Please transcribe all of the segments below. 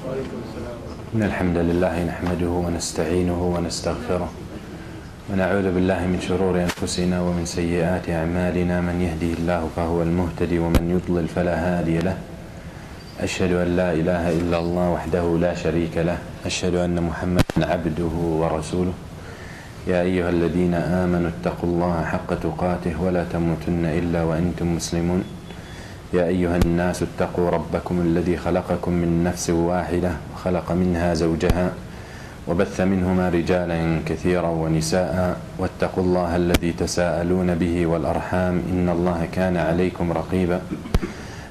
إن الحمد لله نحمده ونستعينه ونستغفره ونعوذ بالله من شرور أنفسنا ومن سيئات أعمالنا. من يهده الله فهو المهتدي ومن يضلل فلا هادي له. أشهد أن لا إله إلا الله وحده لا شريك له. أشهد أن محمدا عبده ورسوله. يا أيها الذين آمنوا اتقوا الله حق تقاته ولا تموتن إلا وأنتم مسلمون. يا أيها الناس اتقوا ربكم الذي خلقكم من نفس واحدة وخلق منها زوجها وبث منهما رجالا كثيرا ونساء واتقوا الله الذي تساءلون به والأرحام إن الله كان عليكم رقيبا.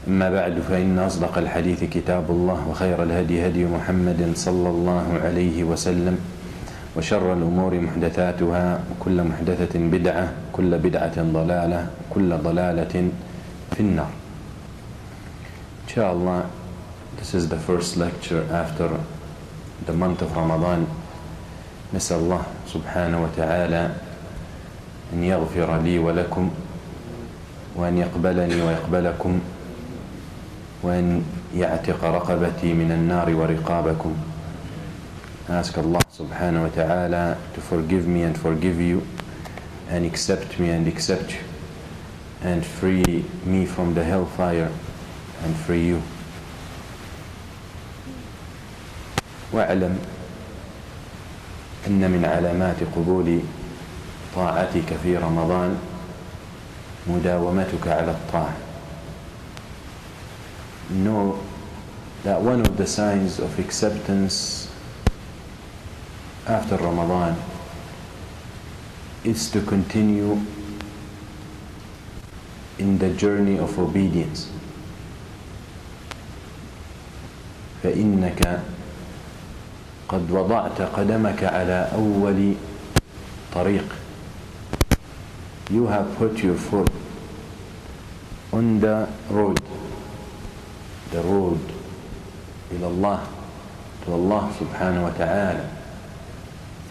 أما بعد فإن أصدق الحديث كتاب الله وخير الهدي هدي محمد صلى الله عليه وسلم وشر الأمور محدثاتها وكل محدثة بدعة كل بدعة ضلالة كل ضلالة في النار. Inshallah, this is the first lecture after the month of Ramadan. نسأل الله سبحانه وتعالى أن يغفر لي ولكم وأن يقبلني ويقبلكم وأن يعتق رقبتي من النار ورقابكم. Ask Allah subhanahu wa ta'ala to forgive me and forgive you, and accept me and accept you, and free me from the hellfire and free you. واعلم أن من علامات قبول طاعتك في رمضان مداومتك على الطاعة. Know that one of the signs of acceptance after Ramadan is to continue in the journey of obedience. فإنك قد وضعت قدمك على أول طريق. You have put your foot on the road إلى الله, to Allah subhanahu wa ta'ala.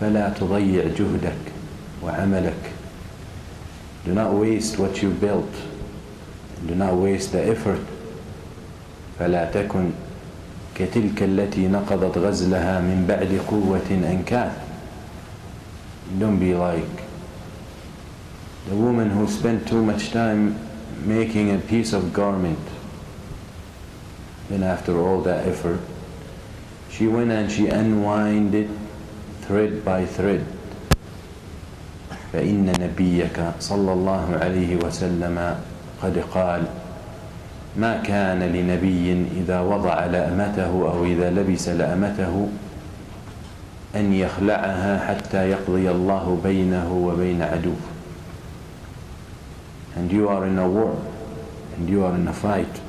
فلا تضيع جهدك وعملك. Do not waste what you built. Do not waste the effort. فلا تكن كتلك التي نقضت غزلها من بعد قوة أنكاث. Don't be like the woman who spent too much time making a piece of garment. Then after all that effort, she went and she unwound it thread by thread. فإن نبيك صلى الله عليه وسلم قد قال ما كان لنبي إذا وضع لأمته أو إذا لبس لأمته أن يخلعها حتى يقضي الله بينه وبين عدوه. And you are in a war and you are in a fight.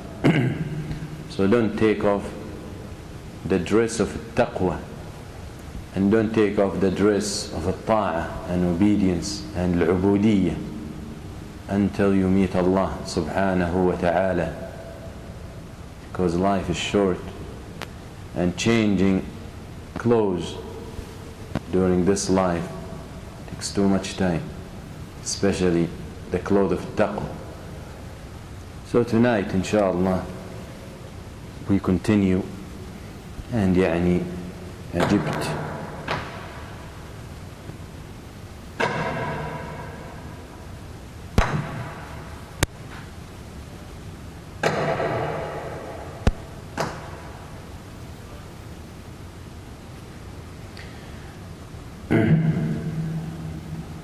So don't take off the dress of taqwa, and don't take off the dress of ta'ah and obedience and al-ubudiyyah until you meet Allah subhanahu wa ta'ala. Because life is short, and changing clothes during this life takes too much time, especially the clothes of taqwa. So tonight inshallah we continue, and Egypt.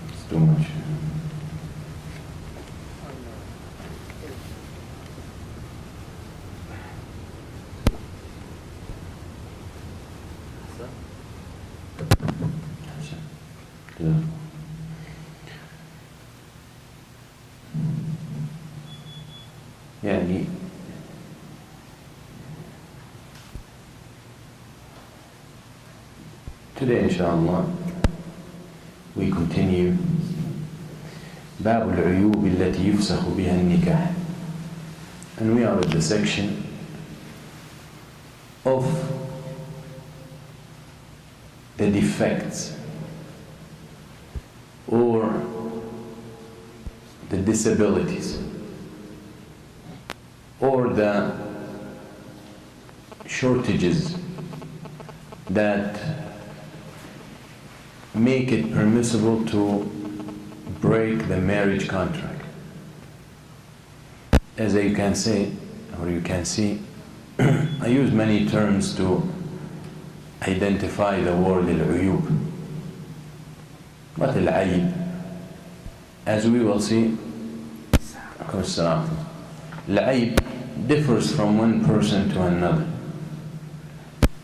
It's too much. Today inshallah we continue باب العيوب التي يفسخ بها النكاح, and we are at the section of the defects or the disabilities or the shortages that make it permissible to break the marriage contract. As you can say, or you can see, I use many terms to identify the word al-uyub. What al-ayib? As we will see, al-ayib differs from one person to another.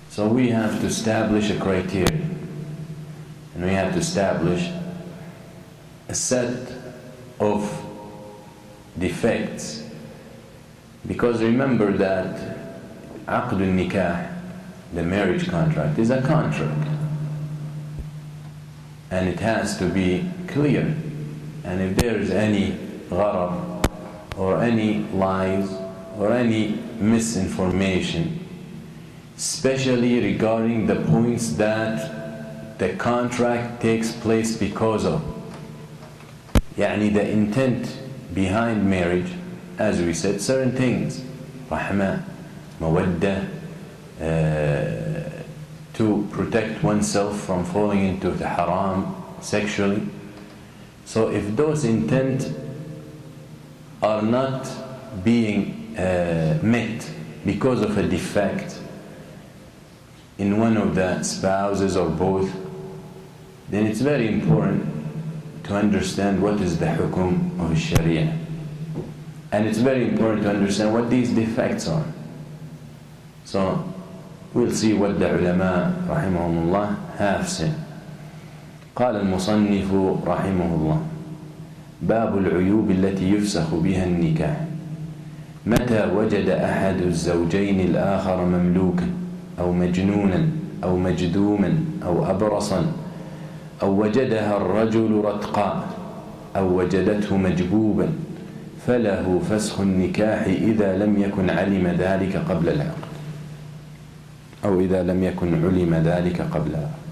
So we have to establish a criteria, and we have to establish a set of defects, because remember that aqd al-nikah, the marriage contract, is a contract, and it has to be clear. And if there is any gharar or any lies or any misinformation, especially regarding the points that the contract takes place because of, يعني the intent behind marriage, as we said, certain things, rahmah, mawaddah, to protect oneself from falling into the haram sexually. So if those intent are not being met because of a defect in one of the spouses or both, then it's very important to understand what is the hukum of Sharia. And it's very important to understand what these defects are. So we'll see what the ulama rahimahumullah have said. قال المصنف رحمه الله: باب العيوب التي يفسخ بها النكاح متى وجد أحد الزوجين الآخر مملوكا أو مجنونا أو مجذوما أو أبرصا أو وجدها الرجل رتقاء أو وجدته مجبوبا فله فسخ النكاح إذا لم يكن علم ذلك قبل العقد، أو إذا لم يكن علم ذلك قبل العقد.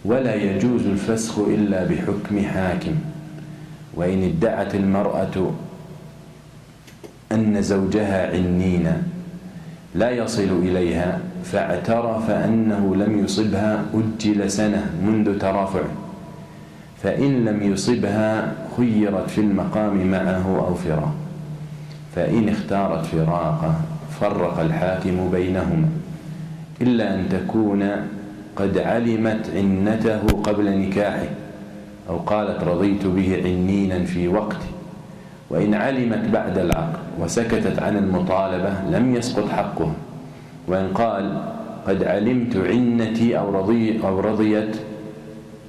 ولا يجوز الفسخ إلا بحكم حاكم، وإن ادعت المرأة أن زوجها عنينا لا يصل إليها فاعترف أنه لم يصبها أجل سنة منذ ترافعه، فإن لم يصبها خيرت في المقام معه أو فراق، فإن اختارت فراقه فرق الحاكم بينهما إلا أن تكون قد علمت عنته قبل نكاحه أو قالت رضيت به عنينا في وقته. وإن علمت بعد العقد وسكتت عن المطالبة لم يسقط حقها. وإن قال قد علمت عنتي أو رضيت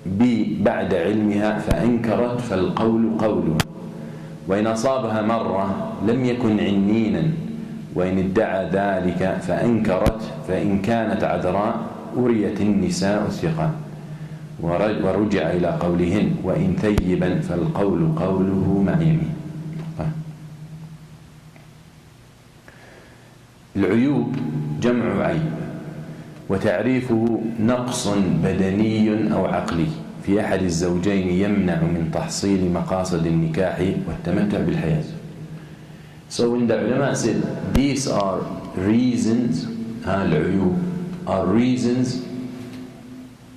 بي بعد علمها فأنكرت فالقول قوله. وإن أصابها مرة لم يكن عنينا، وإن ادعى ذلك فأنكرت فإن كانت عذراء أريت النساء الثقات ورجع إلى قولهن، وإن ثيبا فالقول قوله مع يمين. العيوب جمع عيب، وتعريفه نقص بدني أو عقلي في أحد الزوجين يمنع من تحصيل مقاصد النكاح والتمتع بالحياة. So when the ulama said these are reasons, العيوب are reasons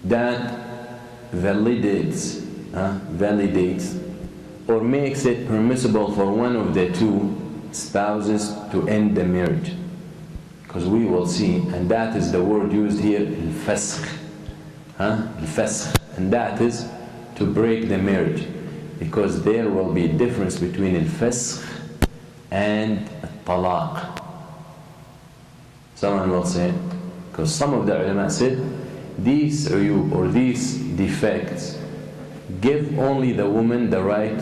that validates or makes it permissible for one of the two spouses to end the marriage. Because we will see, and that is the word used here, al-fasakh, al-fasakh, and that is to break the marriage, because there will be a difference between al-fasakh and al-talaq. Someone will say, because some of the ulama said these uyub or these defects give only the woman the right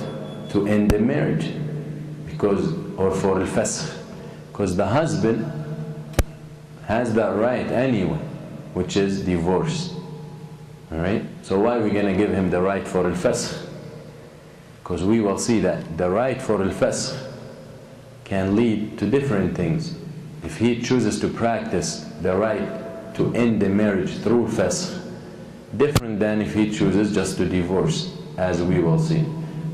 to end the marriage, because, or for al-fasakh, because the husband has that right anyway, which is divorce. Alright? So why are we going to give him the right for al-fasakh? Because we will see that the right for al-fasakh can lead to different things. If he chooses to practice the right to end the marriage through fasakh, different than if he chooses just to divorce, as we will see.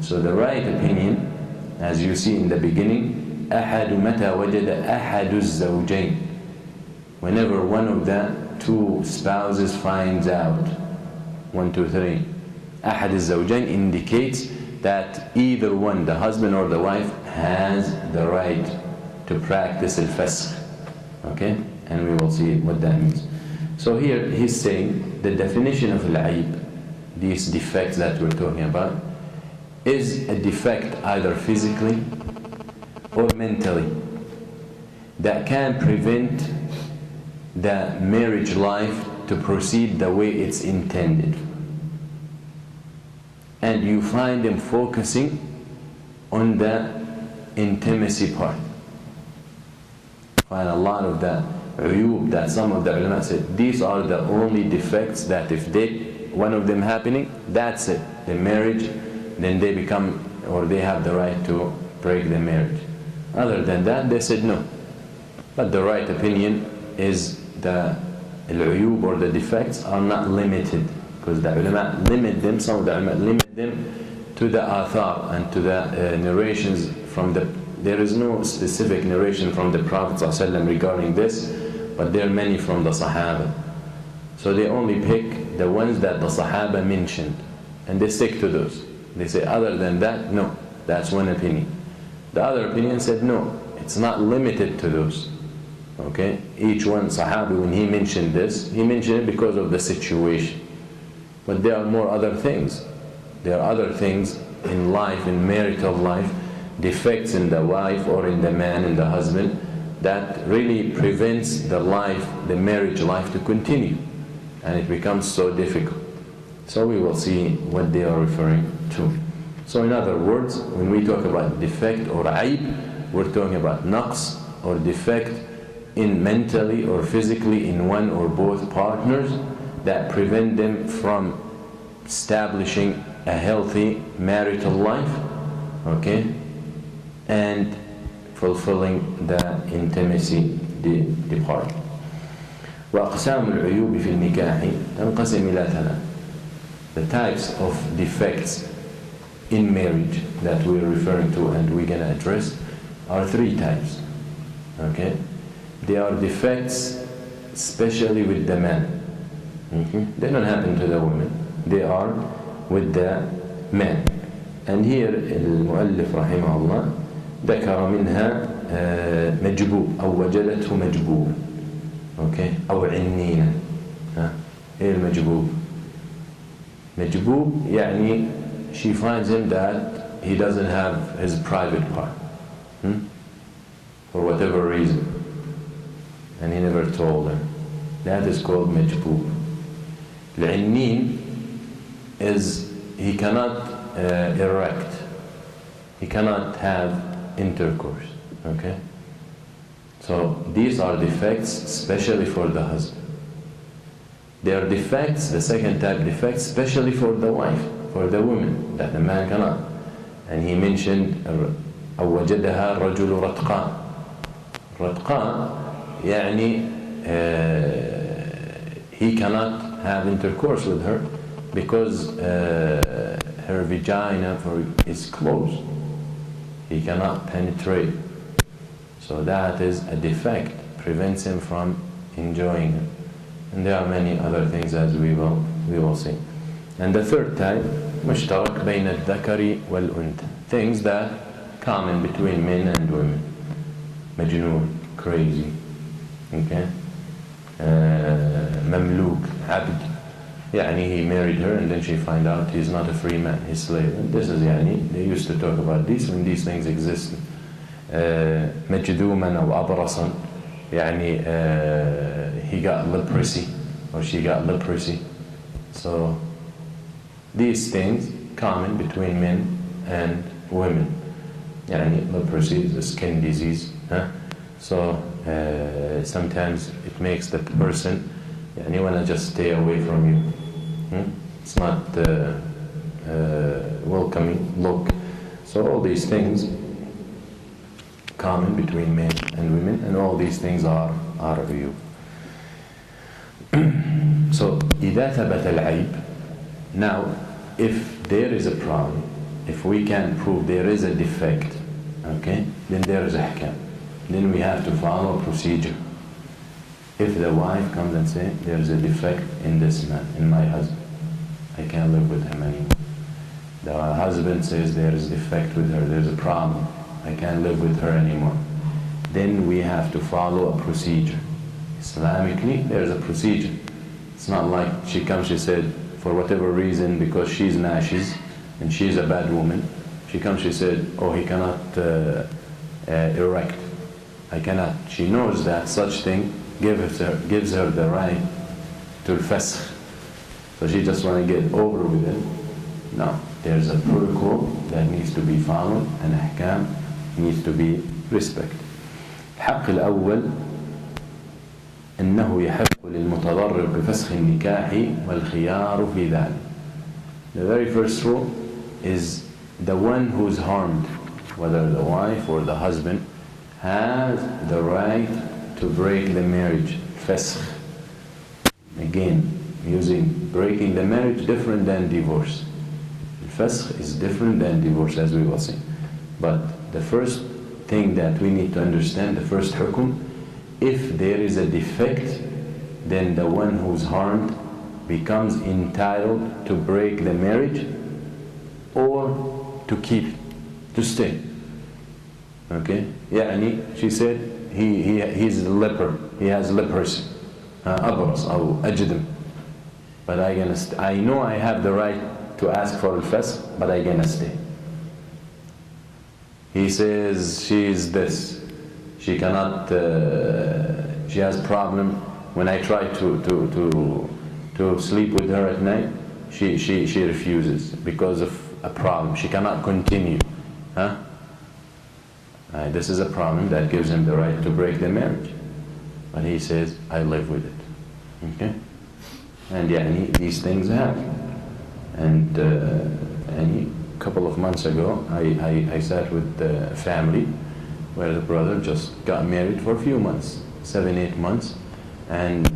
So the right opinion, as you see in the beginning, أحد متى وجد أحد الزوجين. whenever one of the two spouses finds out, 1, 2, 3, أحد الزوجين indicates that either one, the husband or the wife, has the right to practice al-fasq. Okay? And we will see what that means. So here he's saying the definition of al-aib, these defects that we're talking about, is a defect either physically or mentally that can prevent the marriage life to proceed the way it's intended. And you find them focusing on the intimacy part. Find a lot of the uyub that some of the ulama said, these are the only defects that if one of them happening, that's it. The marriage, then they become, or they have the right to break the marriage. Other than that, they said no. But the right opinion is the al-uyub or the defects are not limited, because the ulama limit them, some of the ulama limit them to the athar and to the narrations from there is no specific narration from the Prophet ﷺ regarding this, but there are many from the Sahaba. So they only pick the ones that the Sahaba mentioned, and they stick to those. They say other than that, no, that's one opinion. The other opinion said no, it's not limited to those. Okay, each one Sahabi, when he mentioned this, he mentioned it because of the situation. But there are more other things. There are other things in life, in marital life, defects in the wife or in the man, in the husband, that really prevents the life, the marriage life to continue. And it becomes so difficult. So we will see what they are referring to. So in other words, when we talk about defect or aib, we're talking about naqs or defect in mentally or physically in one or both partners that prevent them from establishing a healthy marital life, okay, and fulfilling the intimacy part. وأقسام العيوب في النكاح تنقسم إلى ثلاث. The types of defects in marriage that we're referring to and we're going to address are three types. Okay? They are defects especially with the man. They don't happen to the women. They are with the man. And here المؤلف رحمه الله ذكر منها مجبوب أو وجدته مجبوب. Okay? أو عنينا. إيه المجبوب؟ مجبوب يعني she finds him that he doesn't have his private part. For whatever reason. And he never told her. That is called مجبوب. العنين is he cannot erect. He cannot have intercourse. Okay? So these are defects especially for the husband. They are defects, the second type defects, especially for the wife, for the woman, that the man cannot. And he mentioned أو وجدها رجل رتقاء. رتقاء يعني he cannot have intercourse with her because her vagina is closed. He cannot penetrate. So that is a defect, prevents him from enjoying it. And there are many other things as we will see. And the third type, مشترك بين الذكر والأنثى, things that common between men and women. مجنون, crazy, okay? مملوك, عبد. يعني he married her and then she find out he's not a free man, he's slave. And this is يعني, they used to talk about this when these things existed. مجذوما أو أبرصا, يعني he got leprosy or she got leprosy. So these things common between men and women. يعني leprosy is a skin disease. So sometimes it makes the person يعني wanna just stay away from you. It's not welcoming look. So all these things common between men and women, and all these things are of you. So إذا ثبت العيب, now if there is a problem, if we can prove there is a defect, okay, then there is ahkam. Then we have to follow procedure. If the wife comes and says, there's a defect in this man, in my husband, I can't live with him anymore. The husband says there is a defect with her, there's a problem, I can't live with her anymore. Then we have to follow a procedure. Islamically, there's a procedure. It's not like she comes, she said, for whatever reason, because she's nashis and she's a bad woman, she comes, she said, oh, he cannot erect. I cannot. She knows that such thing gives her the right to al-fasakh. So she just want to get over with it. No, there's a protocol that needs to be followed, and ahkam needs to be respected. الحق الأول أنه يحق للمتضرر بفسخ النكاح والخيار في ذلك. The very first rule is the one who's harmed, whether the wife or the husband, has the right to break the marriage. Fasakh. Again, using breaking the marriage different than divorce. Fasakh is different than divorce, as we will see. But the first thing that we need to understand, the first hukum, if there is a defect, then the one who's harmed becomes entitled to break the marriage or to keep it, to stay. Okay? يعني, she said, he's a leper, he has leprosy, أبرص أو أجدم. But I know I have the right to ask for al-fasakh, but I'm gonna stay. He says she's this, she cannot, she has problem. When I try to sleep with her at night, she refuses because of a problem. She cannot continue. This is a problem that gives him the right to break the marriage. But he says, I live with it. Okay? And these things happen. And a couple of months ago, I sat with the family where the brother just got married for a few months, 7-8 months. And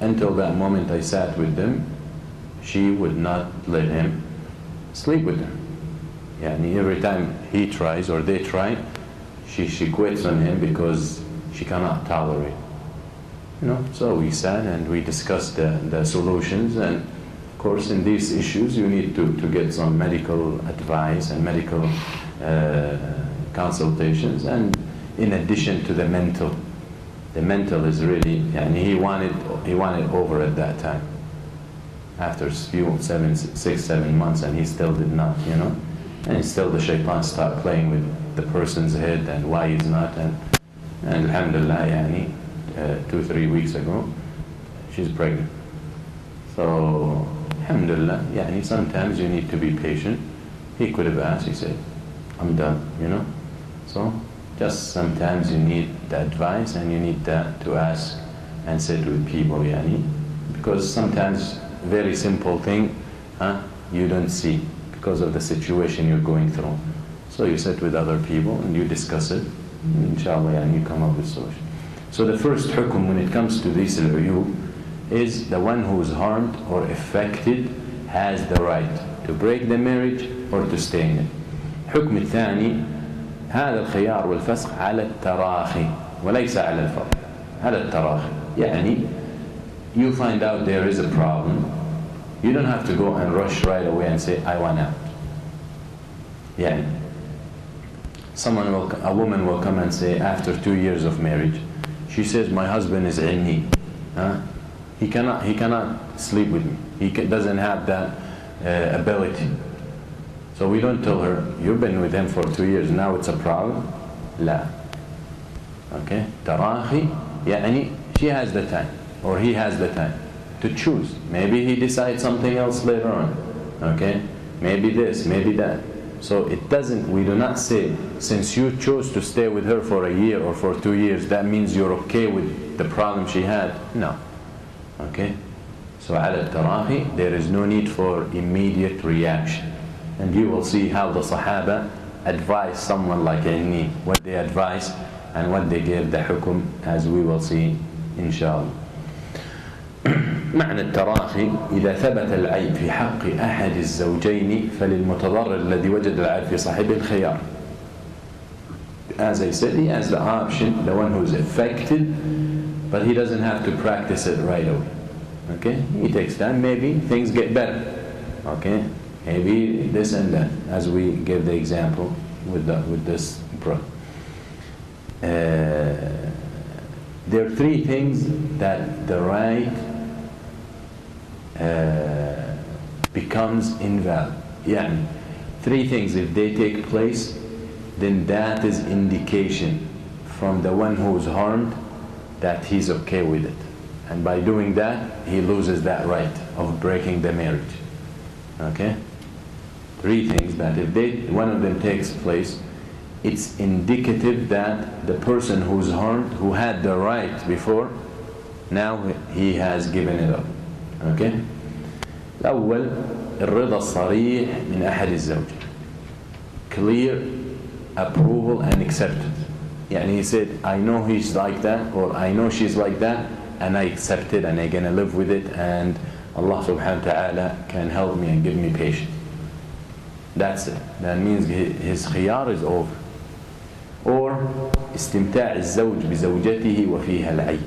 until that moment I sat with them, she would not let him sleep with her. Every time he tries or they try, she quits on him because she cannot tolerate. So we sat and we discussed the solutions, and of course in these issues you need to get some medical advice and medical consultations, and in addition to the mental. The mental is really, he wanted over at that time. After 6-7 months, and he still did not, and still the shaitan started playing with the person's head and why he's not, and alhamdulillah, 2-3 weeks ago, she's pregnant. So alhamdulillah, sometimes you need to be patient. He could have asked, he said, I'm done, So just sometimes you need the advice, and you need to ask and sit with people, because sometimes very simple thing you don't see because of the situation you're going through. So you sit with other people and you discuss it, and inshallah you come up with solution. So the first hukum when it comes to this al-uyub is the one who is harmed or affected has the right to break the marriage or to stay in it. الحكم الثاني هذا الخيار والفسخ على التراخي وليس على الفرض. على التراخي you find out there is a problem, you don't have to go and rush right away and say I want out. A woman will come and say after 2 years of marriage, she says my husband is inni. He cannot sleep with me. He doesn't have that ability. So we don't tell her, you've been with him for 2 years, now it's a problem. La. Okay? Tarahi, she has the time, or he has the time to choose. Maybe he decides something else later on. Okay? Maybe this, maybe that. So we do not say, since you chose to stay with her for a year or for 2 years, that means you're okay with the problem she had. No. Okay? So على التراخي, there is no need for immediate reaction. And you will see how the Sahaba advise someone like Inni, what they advise and what they gave the hukum, as we will see inshallah. معنى التراخي إذا ثبت العيب في حق أحد الزوجين فللمتضرر الذي وجد العيب في صاحبه الخيار. As I said, he has the option, the one who is affected but he doesn't have to practice it right away. Okay, he takes time, maybe things get better. Okay, maybe this and that, as we give the example with this brother. There are three things that the right becomes invalid. Yeah, three things, if they take place, then that is indication from the one who is harmed that he's okay with it. And by doing that, he loses that right of breaking the marriage. Okay? Three things that if one of them takes place, it's indicative that the person who's harmed, who had the right before, now he has given it up. Okay? الأول الرضا الصريح من أحد الزوجين. Clear approval and acceptance. يعني he said, I know he's like that, or I know she's like that, and I accept it, and I'm gonna live with it, and Allah subhanahu wa ta'ala can help me and give me patience. That's it. That means his khiyar is over. Or استمتاع الزوج بزوجته وفيها العيب.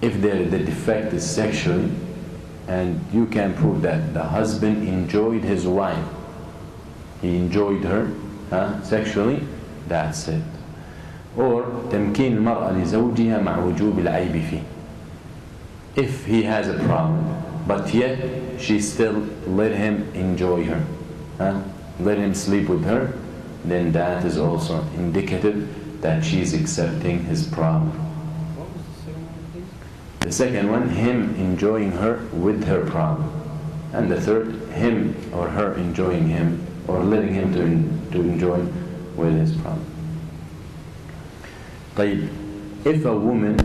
If the defect is sexually, and you can prove that the husband enjoyed his wife, he enjoyed her sexually, that's it. Or تمكين المرأة لزوجها مع وجوب العيب فيه. If he has a problem, but yet she still let him enjoy her, let him sleep with her, then that is also indicative that she's accepting his problem. What was the second one, please? The second one, him enjoying her with her problem. And the third, him or her enjoying him, or letting him to enjoy with his problem. طيب, if a woman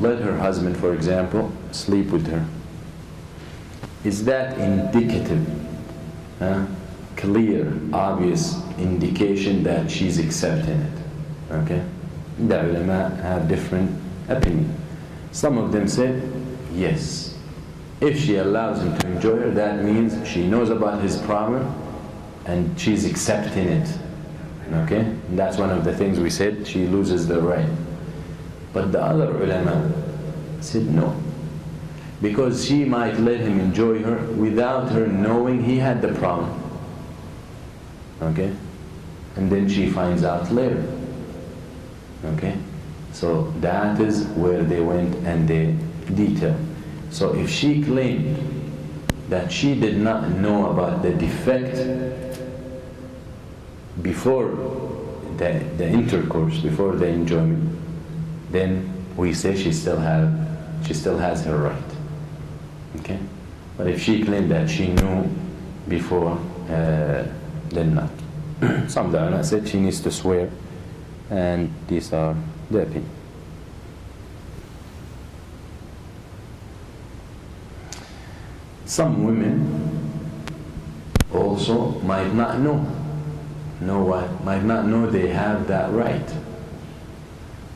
let her husband, for example, sleep with her, is that indicative, clear, obvious indication that she's accepting it? Okay? The ulama have different opinions. Some of them said, yes. If she allows him to enjoy her, that means she knows about his problem and she's accepting it. Okay? And that's one of the things we said, she loses the right. But the other ulama said no. Because she might let him enjoy her without her knowing he had the problem. Okay? And then she finds out later. Okay? So that is where they went and they detailed. So if she claimed that she did not know about the defect before the intercourse, before the enjoyment, then we say she still has her right. Okay? But if she claimed that she knew before, then not. Some of the ulama said she needs to swear, and these are the opinion. Some women also might not know what? Might not know they have that right.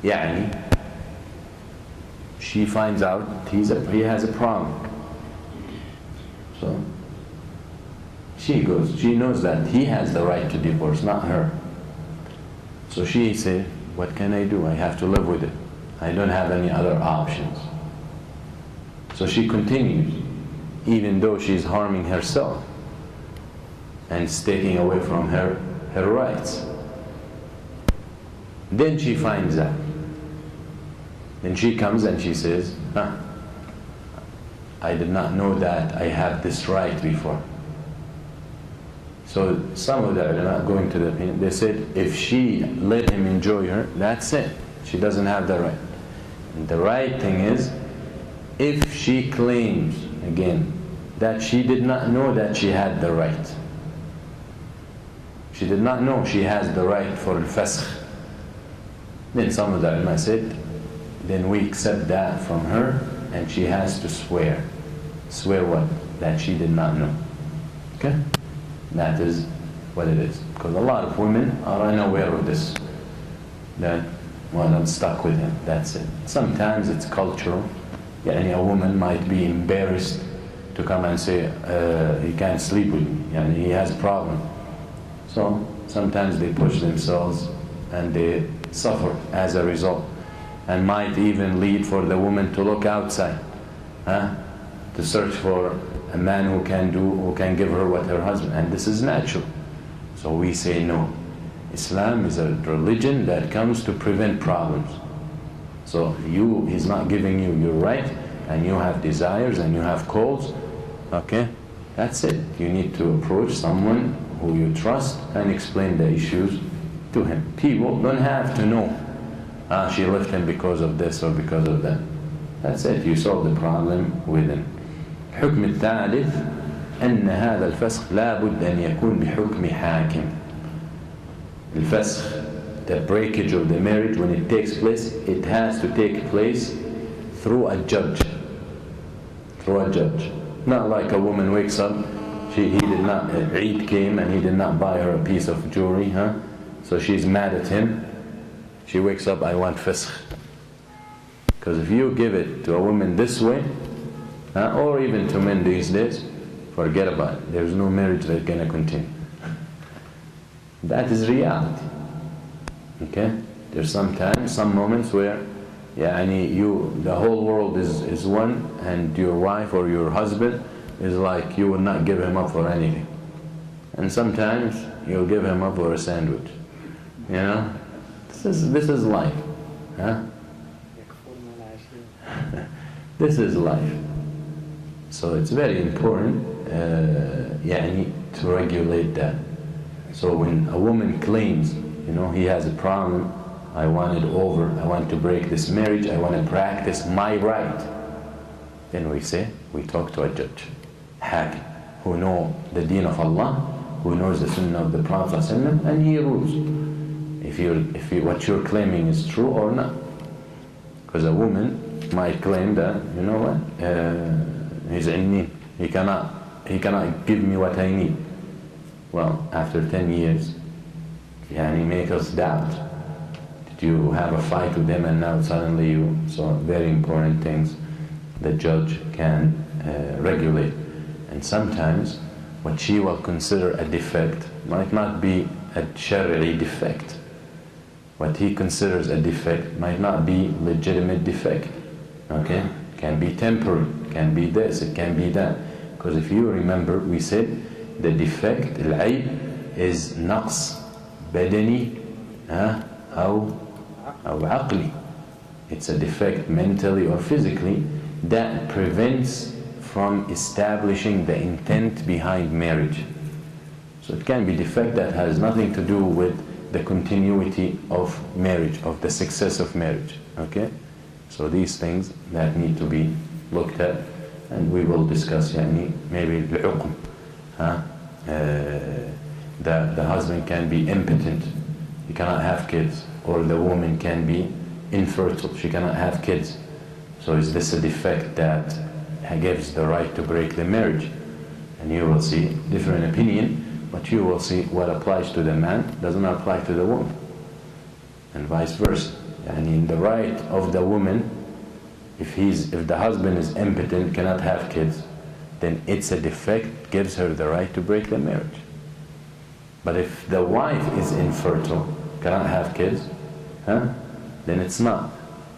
يعني, she finds out he has a problem. So she knows that he has the right to divorce, not her. So she said, what can I do? I have to live with it. I don't have any other options. So she continues, even though she's harming herself and taking away from her rights. Then she finds out. Then she comes and she says, I did not know that I had this right before. So some of the ulama, going to the opinion, they said if she let him enjoy her, that's it. She doesn't have the right. And the right thing is, if she claims, again, that she did not know that she had the right. She did not know she has the right for al-fasakh. Then some of the ulama said, then we accept that from her, and she has to swear. Swear what? That she did not know. Okay? That is what it is. Because a lot of women are unaware of this. That, well, I'm stuck with him. That's it. Sometimes it's cultural. A woman might be embarrassed to come and say, he can't sleep with me. He has a problem. So sometimes they push themselves and they suffer as a result. and might even lead for the woman to look outside, to search for a man who can give her what her husband, and this is natural. So we say no. Islam is a religion that comes to prevent problems. So he's not giving you your right, and you have desires and you have calls, okay? That's it. You need to approach someone who you trust and explain the issues to him. People don't have to know, she left him because of this or because of that. That's it. You solve the problem within. حكم الثالث أن هذا الفسخ لا بد أن يكون بحكم حاكم. الفسخ, the breakage of the marriage, when it takes place, it has to take place through a judge. Through a judge. Not like a woman wakes up, he did not, Eid came and he did not buy her a piece of jewelry, so she's mad at him. She wakes up, I want fasakh. Because if you give it to a woman this way, or even to men these days, forget about it. There's no marriage that's going to continue. That is reality. Okay? There's sometimes, some moments where the whole world is one, and your wife or your husband is like you will not give him up for anything. And sometimes you'll give him up for a sandwich. You know? This is life. This is life. So it's very important to regulate that. So when a woman claims, he has a problem, I want it over, I want to break this marriage, I want to practice my right, then we talk to a judge, hakim, who know the deen of Allah, who knows the sunnah of the Prophet ﷺ, and he rules if what you're claiming is true or not. Because a woman might claim that, he's inni, he cannot give me what I need. Well, after 10 years, make us doubt. Did you have a fight with him and now suddenly you... So very important things the judge can regulate. And sometimes what she will consider a defect might not be a shari'i defect. What he considers a defect might not be legitimate defect. Okay? Can be temporary, can be this, it can be that. Because if you remember, we said the defect, al-ayb, is naqs badani أو عقلي. It's a defect mentally or physically that prevents from establishing the intent behind marriage. So it can be defect that has nothing to do with the continuity of marriage, of the success of marriage. Okay? So these things that need to be looked at, and we will discuss maybe الحكم. The husband can be impotent, he cannot have kids, or the woman can be infertile, she cannot have kids. So is this a defect that gives the right to break the marriage? And you will see different opinion, but you will see what applies to the man does not apply to the woman, and vice versa. And in the right of the woman, if the husband is impotent, cannot have kids, then it's a defect, gives her the right to break the marriage. But if the wife is infertile, cannot have kids, then it's not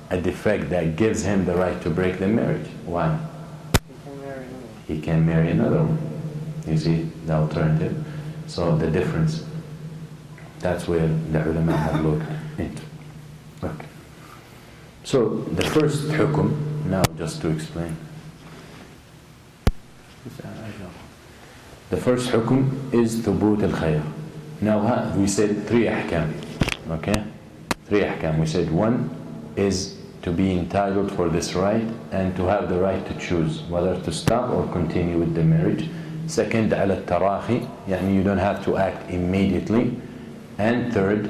a defect that gives him the right to break the marriage. Why? He can marry another one. You see the alternative? So the difference, that's where the ulama have looked into. Okay. So the first hukum, now just to explain. The first hukum is thubut al-khayr. Now we said 3 ahkam. Okay? 3 ahkam. We said 1 is to be entitled for this right and to have the right to choose whether to stop or continue with the marriage. Second, ala tarahi, you don't have to act immediately. And third,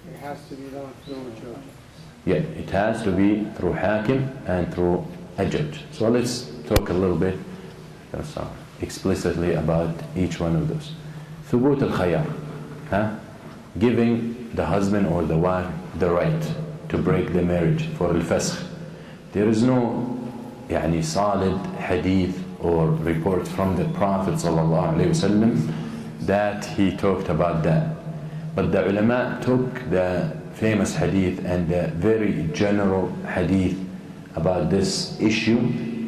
it has to be done through a judge. Yeah, it has to be through hakim and through a judge. So let's talk a little bit explicitly about each one of those. Thubut al-khayar, giving the husband or the wife the right to break the marriage for al-fasakh. There is no solid hadith or report from the Prophet ﷺ that he talked about that. But the ulama took the famous hadith and a very general hadith about this issue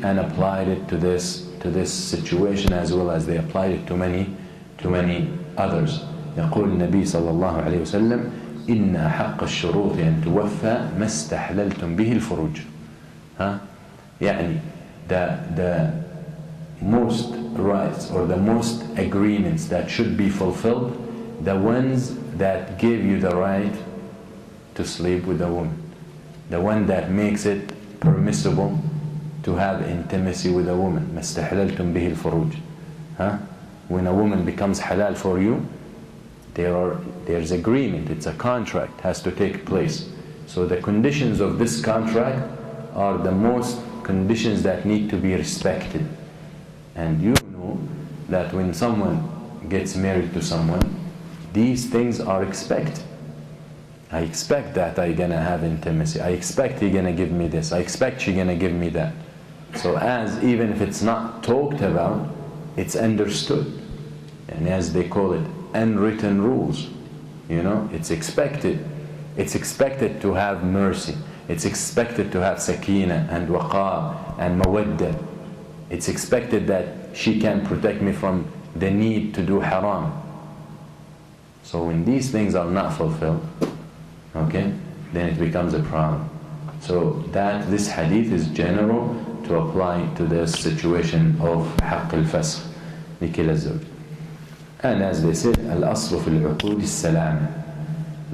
and applied it to this situation, as well as they applied it to many others. يقول النبي صلى الله عليه وسلم إن أحق الشروط أن توفى ما استحللتم به الفروج. يعني the most rights or the most agreements that should be fulfilled, the ones that give you the right to sleep with a woman, the one that makes it permissible to have intimacy with a woman. ما استحللتم به الفروج. When a woman becomes halal for you, there's agreement, it's a contract, has to take place. So the conditions of this contract are the most conditions that need to be respected. And you know that when someone gets married to someone, these things are expected. I expect that I'm gonna have intimacy. I expect he's gonna give me this. I expect she's gonna give me that. So even if it's not talked about, it's understood. And as they call it, unwritten rules. It's expected. It's expected to have mercy. It's expected to have sakina and waqar and mawadda. It's expected that she can protect me from the need to do haram. So when these things are not fulfilled, then it becomes a problem. So this hadith is general to apply to the situation of حق الفسخ لكلا الزوج. And as they said, الأصل في العقود السلام.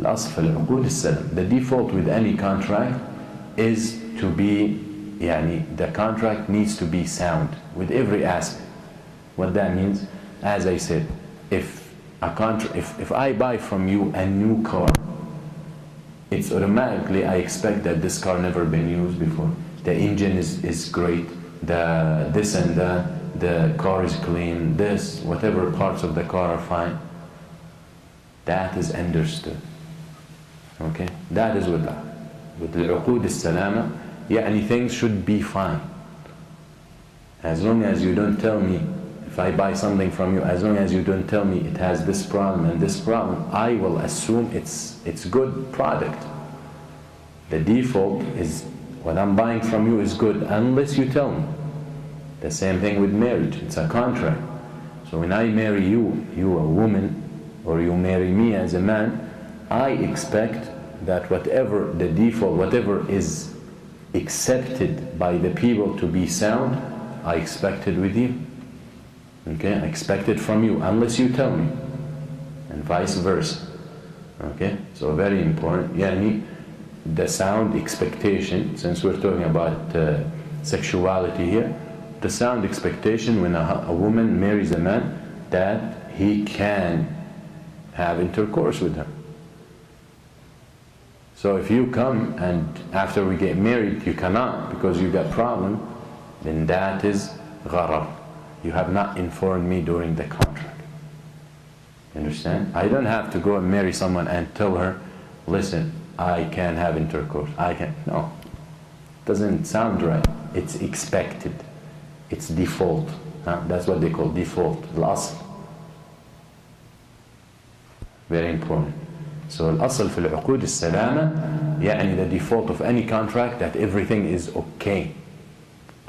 الأصل في العقود السلام. The default with any contract is to be, the contract needs to be sound with every aspect. What that means, as I said, if I buy from you a new car, it's automatically I expect that this car never been used before. The engine is great, this and that. The car is clean, whatever parts of the car are fine. That is understood. That is with that. With the uqud al-salama, things should be fine. As long as you don't tell me, if I buy something from you, as long as you don't tell me it has this problem and this problem, I will assume it's good product. The default is what I'm buying from you is good unless you tell me. The same thing with marriage, it's a contract. So when I marry you a woman, or you marry me as a man, I expect that whatever the default, whatever is accepted by the people to be sound, I expect it with you. I expect it from you, unless you tell me. And vice versa. So very important. The sound expectation, since we're talking about sexuality here, the sound expectation when a woman marries a man, that he can have intercourse with her. So if you come and after we get married you cannot because you got problem, then that is gharar. You have not informed me during the contract. Understand? I don't have to go and marry someone and tell her, listen, I can't have intercourse. No. Doesn't sound right. It's expected. It's default. That's what they call default. Al-asl. Very important. So al-asl fi al-uqud al-salama, the default of any contract, that everything is okay.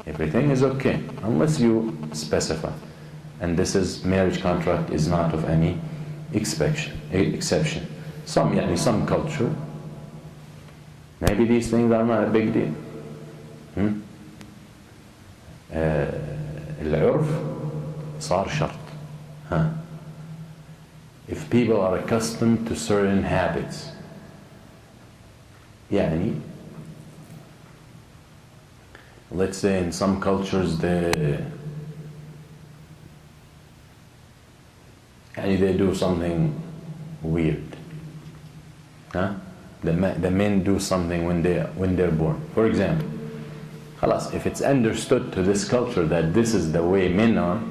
Everything is okay, unless you specify. And this is, marriage contract is not of any exception. Some culture, maybe these things are not a big deal. العرف صار شرط. If people are accustomed to certain habits, let's say in some cultures they do something weird. The men do something when they're born. For example, if it's understood to this culture that this is the way men are,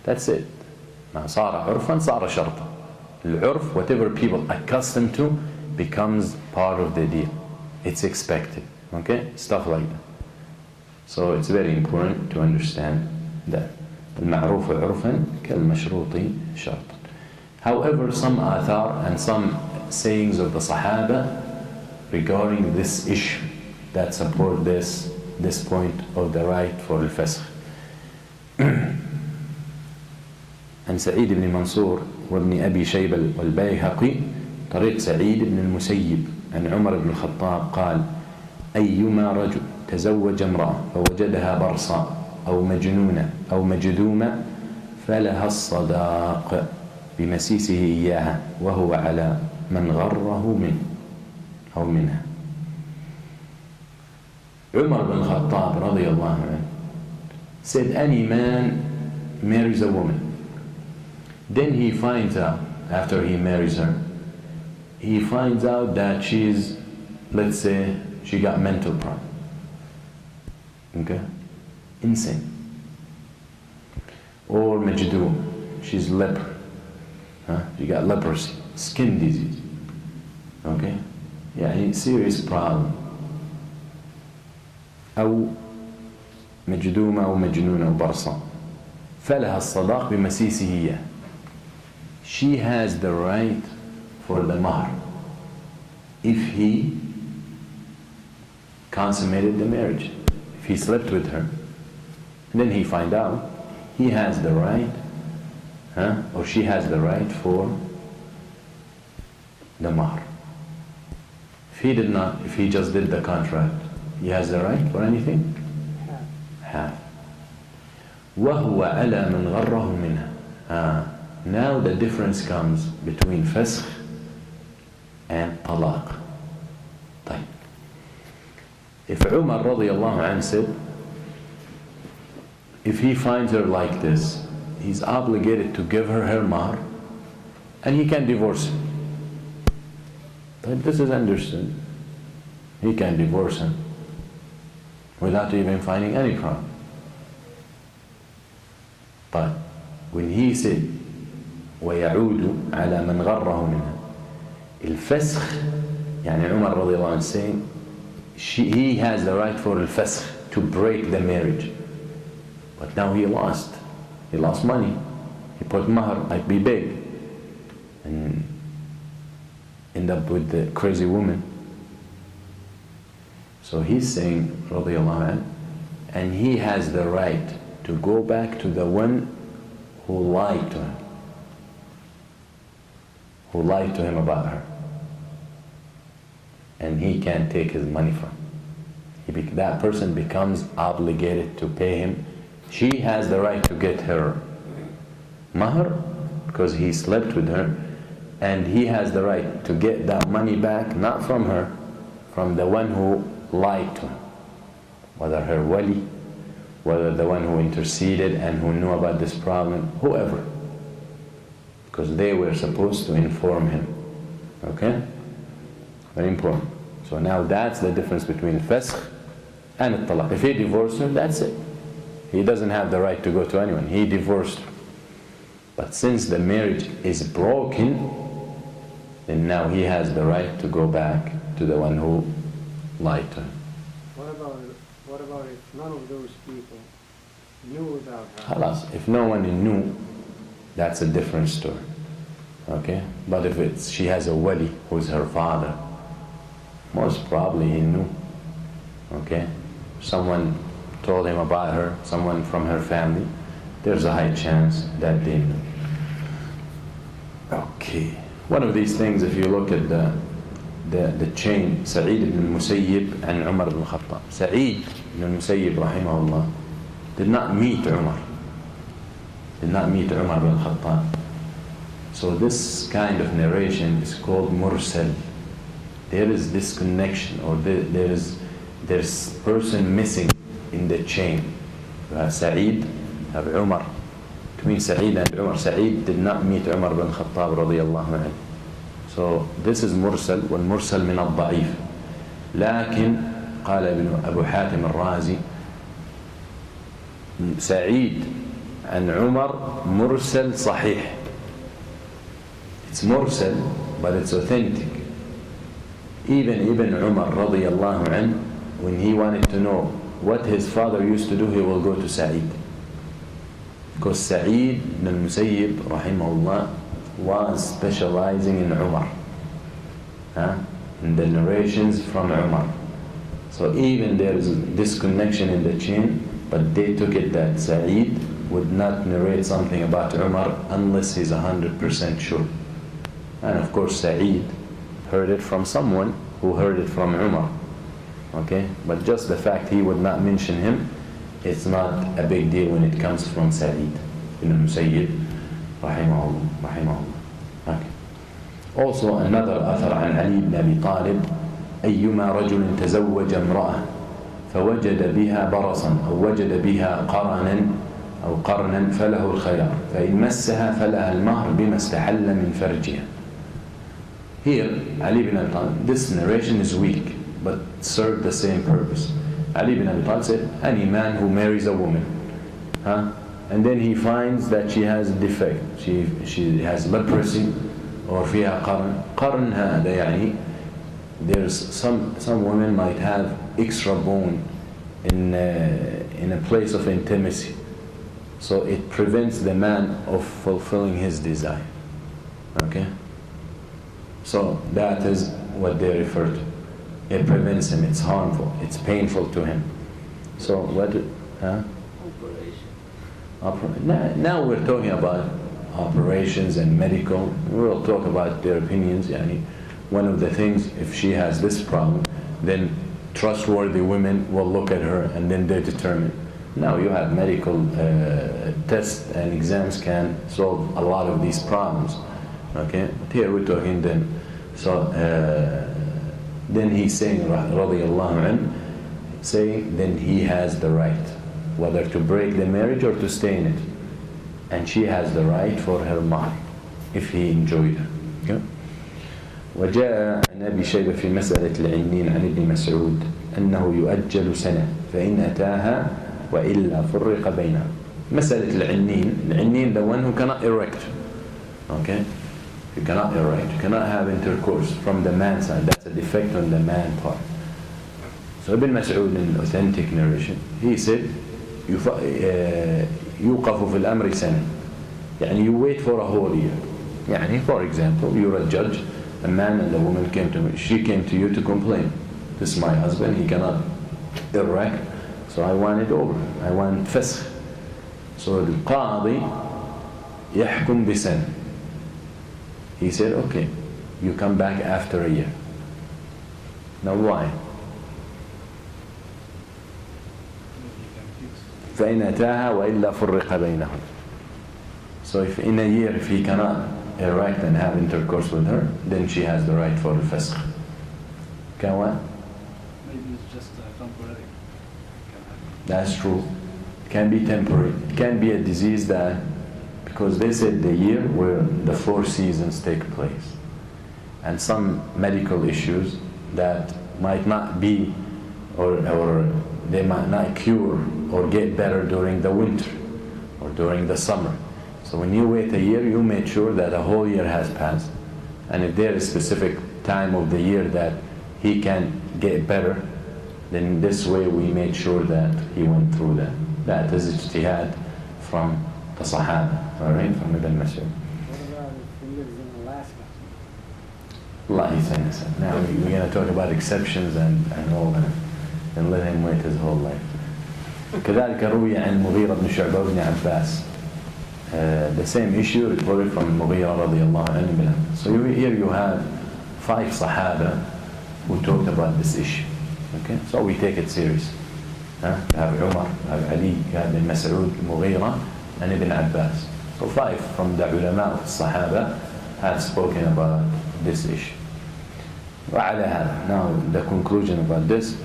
that's it. صار عرفا صار شرطا. العرف, whatever people accustomed to, becomes part of the deal. It's expected. Stuff like that. So it's very important to understand that. المعروف عرفا كالمشروط شرطا. However, some athar and some sayings of the Sahaba regarding this issue that support this point of the right for al-fasakh. عن سعيد بن منصور وابن أبي شيبة والبيهقي طريق سعيد بن المسيب عن عمر بن الخطاب قال: أيما رجل تزوج امرأة فوجدها برصا أو مجنونة أو مجذومة فلها الصداق بمسيسه إياها وهو على من غره منه أو منها. Umar bin Khattab radiallahu anhu said, any man marries a woman, then he finds out, after he marries her, he finds out that she's, let's say, she got mental problem, okay, insane, or majdoom, she's leper, she got leprosy, skin disease, okay, yeah, serious problem. أو مجدومة أو مجنونة أو برصة فلها الصداق بمسيسه إياه. She has the right for the mahr if he consummated the marriage, if he slept with her, and then he find out, he has the right, or she has the right for the mahr. If he did not, if he just did the contract, he has the right for anything? Half. وَهُوَ عَلَى مَنْ غَرَّهُ مِنْهَا. Now the difference comes between fasakh and talaq. طيب. If Umar radiallahu anhu said, if he finds her like this, he's obligated to give her her mahr, and he can divorce her. But this is understood. He can divorce her without even finding any problem. But when he said وَيَعُودُ عَلَى مَنْ غَرَّهُ مِنْهَا, الفسخ, يعني Umar radiallahu anhu saying, he has the right for al-fasakh, to break the marriage. But now he lost money. He put mahr, might be big, and end up with the crazy woman. So he's saying, radiallahu anhu, and he has the right to go back to the one who lied to him, who lied to him about her, and he can't take his money from him. That person becomes obligated to pay him. She has the right to get her mahr because he slept with her, and he has the right to get that money back, not from her, from the one who lied to him, whether her wali, whether the one who interceded and who knew about this problem, whoever, because they were supposed to inform him. Okay? Very important. So now that's the difference between fasakh and talaq. If he divorced her, that's it. He doesn't have the right to go to anyone. He divorced her. But since the marriage is broken, then now he has the right to go back to the one who lied to him. What about if none of those people knew about her? Khalas, if no one knew, that's a different story. Okay? But if she has a wali who's her father, most probably he knew. Okay? Someone told him about her, someone from her family, there's a high chance that they knew. Okay. One of these things, if you look at the chain, Sa'id ibn al-Musayyib and Umar ibn Khattab. Sa'id ibn al-Musayyib, rahimahullah, did not meet Umar. Did not meet Umar ibn Khattab. So this kind of narration is called mursal. There is disconnection, or there's person missing in the chain. You have Sa'id, you have Umar. Between Sa'id and Umar, Sa'id did not meet Umar ibn Khattab radiyallahu anhu. So this is mursal, والمرسل من الضعيف. لكن قال أبو حاتم الرازي سعيد عن عمر مرسل صحيح. It's mursal, but it's authentic. Even Ibn Umar radiyallahu anhu, when he wanted to know what his father used to do, he will go to Sa'id. Because Sa'id ibn al-Musayyib rahimahullah was specializing in Umar. in the narrations from Umar. So even there is this connection in the chain, but they took it that Sa'id would not narrate something about Umar unless he's 100% sure. And of course Sa'id heard it from someone who heard it from Umar. Okay, but just the fact he would not mention him, it's not a big deal when it comes from Sa'id ibn Musayyib rahimahullah. Okay. Also another أثر عن علي بن أبي طالب: أيما رجل تزوج امرأة فوجد بها برصا أو وجد بها قرنا فله الخيار فإن مسها فلها المهر بما استحل من فرجها. Here, Ali bin Abi Talib, this narration is weak, but served the same purpose. Ali bin Abi Talib said, any man who marries a woman, and then he finds that she has a defect, she has leprosy, or فيها قرن هذا يعني there's some women might have extra bone in a place of intimacy, so it prevents the man of fulfilling his desire. Okay, so that is what they refer to. It prevents him, it's harmful, it's painful to him. So what? Operation. Now we're talking about operations and medical. We'll talk about their opinions. One of the things, if she has this problem, then trustworthy women will look at her and then they determine. Now you have medical tests and exams can solve a lot of these problems. Okay, but here we're talking then. So then he's saying, radiyallahu anhu, saying then he has the right whether to break the marriage or to stay in it, and she has the right for her mahr if he enjoyed her. Okay? وجاء عن أبي شيبة في مسألة العنين عن ابن مسعود أنه يؤجل سنة فإن أتاها وإلا فرق بينها. مسألة العنين, the one who cannot erect. Okay, you cannot erect, you cannot have intercourse from the man's side. That's a defect on the man part. So Ibn Mas'ud, in authentic narration, he said, يوقف في الأمر سنة. يعني you wait for a whole year. يعني for example, you're a judge, a man and a woman came to me. She came to you to complain. This is my husband, he cannot erect, so I want it over. I want فسخ. So the qadi يحكم بسنة. He said, okay, you come back after a year. Now why? فإن أتاها وإلا فرق بينهم. So if in a year, if he cannot erect and have intercourse with her, then she has the right for the fasq. Can what? Maybe it's just temporary. That's true. It can be temporary. It can be a disease that, because they said the year where the 4 seasons take place, and some medical issues that might not be, or they might not cure or get better during the winter or during the summer. So when you wait a year, you make sure that a whole year has passed. And if there is a specific time of the year that he can get better, then this way we made sure that he went through that. That is ijtihad from the Sahaba, alright, from Ibn Mas'ud. What about if he lives in Alaska? Now we're going to talk about exceptions and all that, and let him wait his whole life. كذلك روي عن مغيرة بن شعبة بن عباس. The same issue reported from Mughira radiallahu anhu. So here you have 5 Sahaba who talked about this issue. Okay, so we take it serious. You have Umar, you have Ali, you have Ibn Mas'ud, Mughira, and Ibn Abbas. So 5 from the ulama of Sahaba have spoken about this issue. وعلى هذا, now the conclusion about this: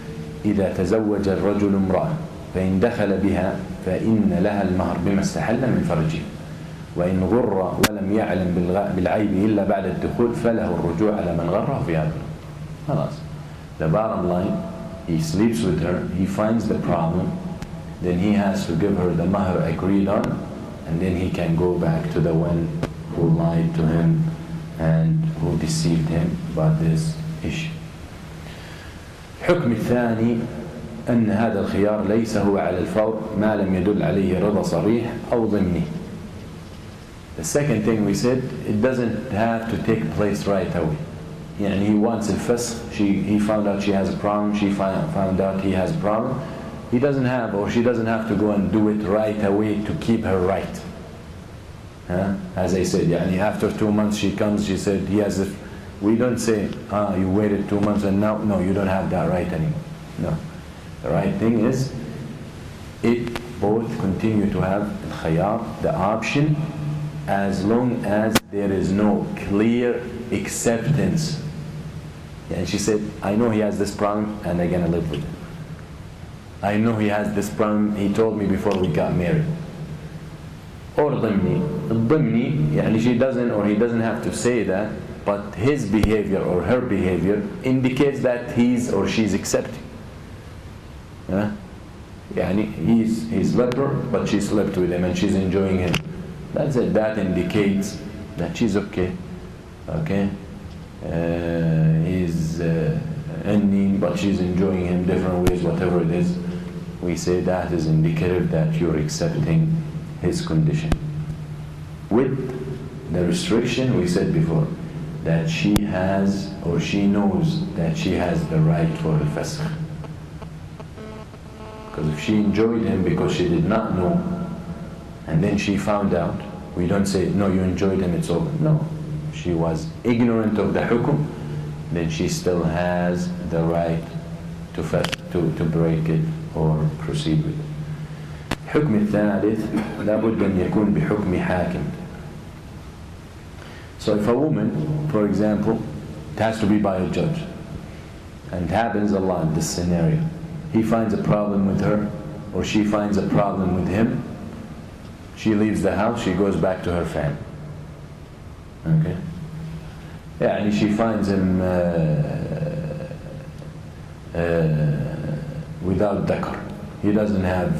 إذا تزوج الرجل امرأة فإن دخل بها فإن لها المهر بما استحل من فرجه وإن غر ولم يعلم بالعيب إلا بعد الدخول فله الرجوع على من غره في هذا. خلاص. The bottom line, he sleeps with her, he finds the problem, then he has to give her the mahr agreed on, and then he can go back to the one who lied to him and who deceived him about this issue. الحكم الثاني أن هذا الخيار ليس هو على الفور ما لم يدل عليه رضا صريح أو ضمني. The second thing we said, it doesn't have to take place right away. and he wants al-fasq, he found out she has a problem, she found out he has a problem, he doesn't have, or she doesn't have to go and do it right away to keep her right. As I said, after 2 months she comes, she said, he has a, we don't say, you waited 2 months and now, no, you don't have that right anymore. No. The right thing is, it both continue to have al-khayar, the option, as long as there is no clear acceptance. And she said, I know he has this problem and I'm gonna live with it. I know he has this problem, he told me before we got married. Or ضمني, she doesn't, or he doesn't have to say that, but his behavior or her behavior indicates that he's or she's accepting. He's left her, but she slept with him and she's enjoying him. That's it. That indicates that she's okay. Okay? He's ending, but she's enjoying him different ways, whatever it is. We say that is indicative that you're accepting his condition. With the restriction we said before, that she has, or she knows that she has the right for the fasq. Because if she enjoyed him because she did not know, and then she found out, we don't say, no, you enjoyed him, it's over. No, she was ignorant of the hukum, then she still has the right to fast, to break it or proceed with it. حكم الثالث لابد أن يكون بحكم حاكم. So if a woman, for example, it has to be by a judge, and it happens a lot in this scenario. He finds a problem with her, or she finds a problem with him. She leaves the house, she goes back to her family. Okay? And she finds him without dhakr. He doesn't have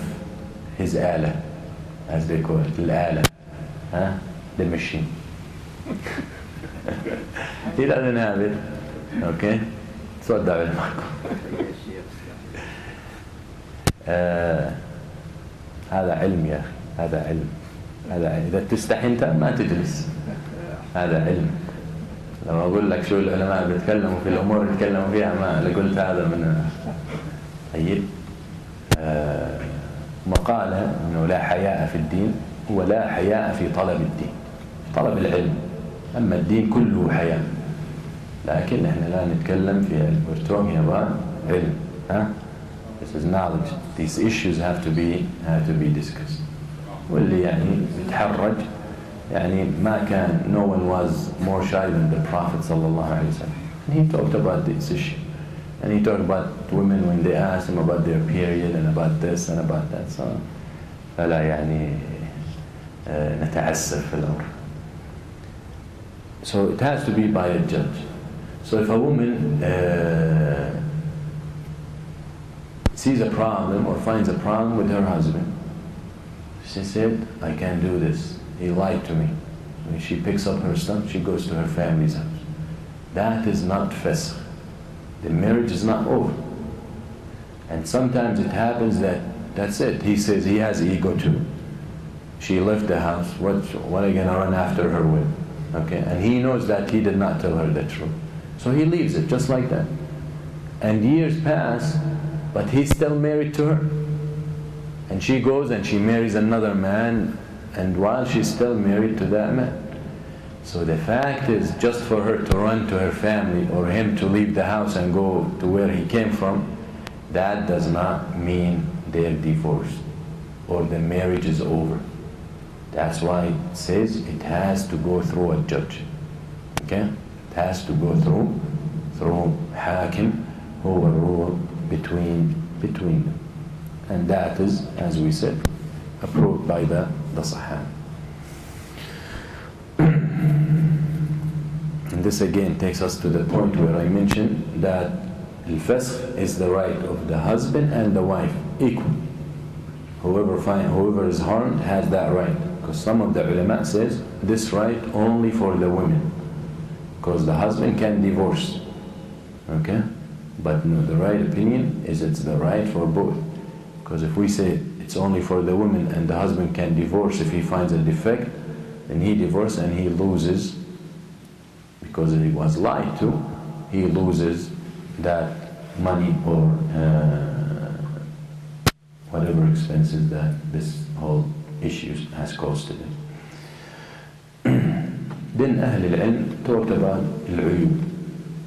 his ala, as they call it, al-ala, the machine. He doesn't have it. Okay? تفضل معكم. هذا علم يا أخي، هذا علم، هذا علم. إذا تستحي أنت ما تجلس، هذا علم. لما أقول لك شو العلماء بيتكلموا في الأمور اللي يتكلموا فيها، ما قلت هذا من طيب. مقالة إنه لا حياء في الدين، هو لا حياء في طلب الدين، طلب العلم. أما الدين كله حياء، لكن إحنا لا نتكلم في علم. We're talking about علم. This is knowledge. These issues have to be discussed. واللي يتحرج ما كان, no one was more shy than the Prophet sallallahu alaihi wasallam. And he talked about this issue. And he talked about women when they asked him about their period and about this and about that. So فلا نتعسف في الأمر. So it has to be by a judge. So if a woman sees a problem or finds a problem with her husband, she said, I can't do this. He lied to me. When she picks up her stuff, she goes to her family's house. That is not fasq. The marriage is not over. And sometimes it happens that that's it. He says he has ego too. She left the house. What are you going to run after her with? Okay, and he knows that he did not tell her the truth. So he leaves it just like that. And years pass, but he's still married to her. And she goes and she marries another man, and while she's still married to that man. So the fact is, just for her to run to her family or him to leave the house and go to where he came from, that does not mean they're divorced or the marriage is over. That's why it says it has to go through a judge. Okay? It has to go through hakim, who will rule between them. And that is, as we said, approved by the Sahaba. And this again takes us to the point where I mentioned that al-fasq is the right of the husband and the wife equal. Whoever is harmed has that right. Because some of the ulama says this right only for the women, because the husband can divorce. Okay? But no, the right opinion is it's the right for both. Because if we say it's only for the woman and the husband can divorce if he finds a defect, then he divorces and he loses because he was lied to, he loses that money or whatever expenses that this whole issue has costed him. Then Ahl al-Ilm talked about al-uyub.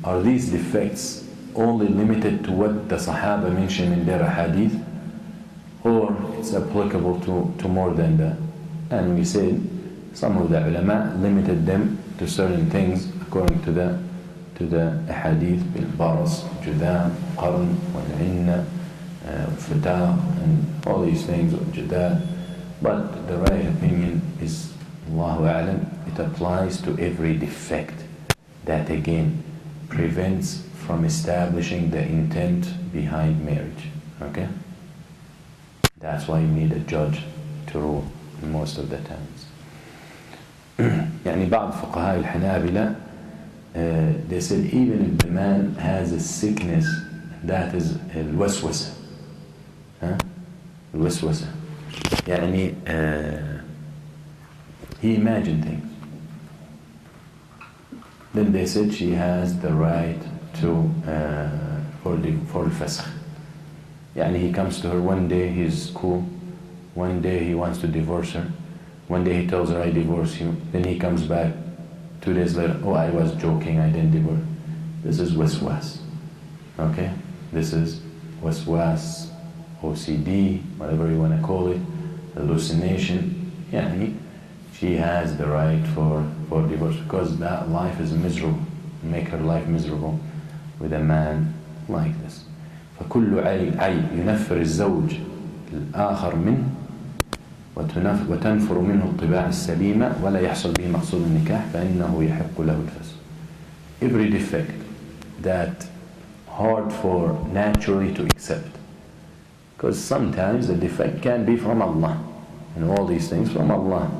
Are these defects only limited to what the Sahaba mentioned in their hadith, or it's applicable to more than that? And we said some of the ulama limited them to certain things according to the hadith, bil-baras, judam, qarn, wal-inna, fatah, and all these things, judad. But the right opinion is, Allahu A'lam, it applies to every defect that again prevents from establishing the intent behind marriage. Okay? That's why you need a judge to rule most of the times. يعني بعض فقهاء الحنابلة they said even if the man has a sickness that is الوسوسة, الوسوسة يعني he imagined things, then they said she has the right to for الفسخ. يعني he comes to her one day, he's cool, one day he wants to divorce her, one day he tells her I divorce you, then he comes back 2 days later, oh I was joking, I didn't divorce. This is waswas. Okay? This is waswas, OCD, whatever you want to call it, hallucination. يعني she has the right for divorce because that life is miserable. Make her life miserable with a man like this. فكل عيب ينفر الزوج الآخر منه وتنفر منه الطباع السليمة ولا يحصل به مقصود النكاح فإنه يحق له الفسخ. Every defect that hard for naturally to accept, because sometimes the defect can be from Allah and all these things from Allah,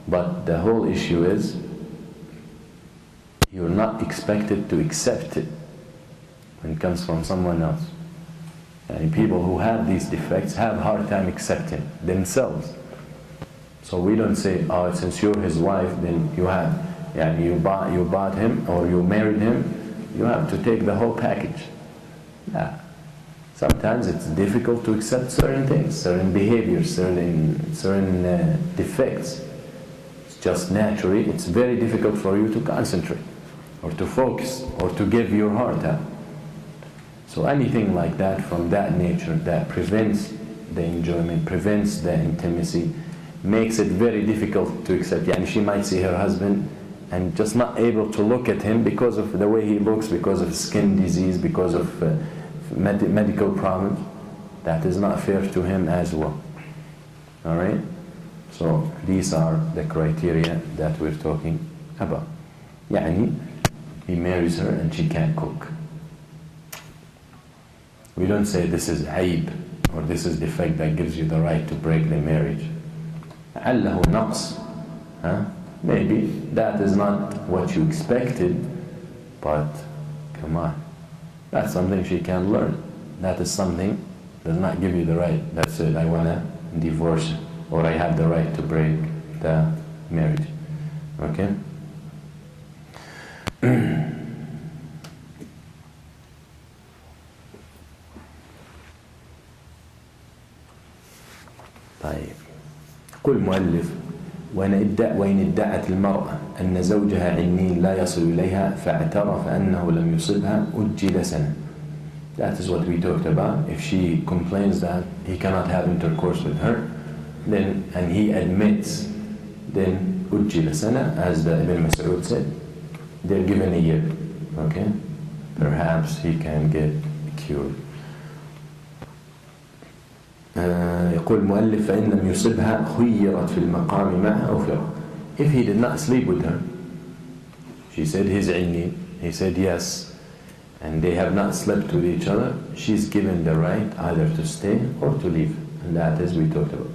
but the whole issue is you're not expected to accept it when it comes from someone else. And people who have these defects have a hard time accepting themselves. So we don't say, oh, since you're his wife, then you have, you bought him or you married him, you have to take the whole package. Yeah. Sometimes it's difficult to accept certain things, certain behaviors, certain defects. It's just naturally, it's very difficult for you to concentrate or to focus or to give your heart out. So anything like that from that nature that prevents the enjoyment, prevents the intimacy, makes it very difficult to accept. Yani she might see her husband and just not able to look at him because of the way he looks, because of skin disease, because of medical problems. That is not fair to him as well. Alright? So these are the criteria that we're talking about. Yani he marries her and she can't cook. We don't say this is aib or this is defect that gives you the right to break the marriage. عله نقص. Maybe that is not what you expected, but come on. That's something she can learn. That is something does not give you the right. That's it, I want to divorce or I have the right to break the marriage. Okay? طيب. يقول المؤلف وإن ادعت المرأة أن زوجها عنين لا يصل إليها فاعترف أنه لم يصبها أجل سنة. That is what we talked about. If she complains that he cannot have intercourse with her, then and he admits, then أجل سنة, as the Ibn Mas'ud said, they're given a year. Okay? Perhaps he can get cured. يقول المؤلف فإن لم يصبها خيرت في المقام معها أو فرق. If he did not sleep with her, she said he's عني, he said yes, and they have not slept with each other, she's given the right either to stay or to leave, and that is we talked about.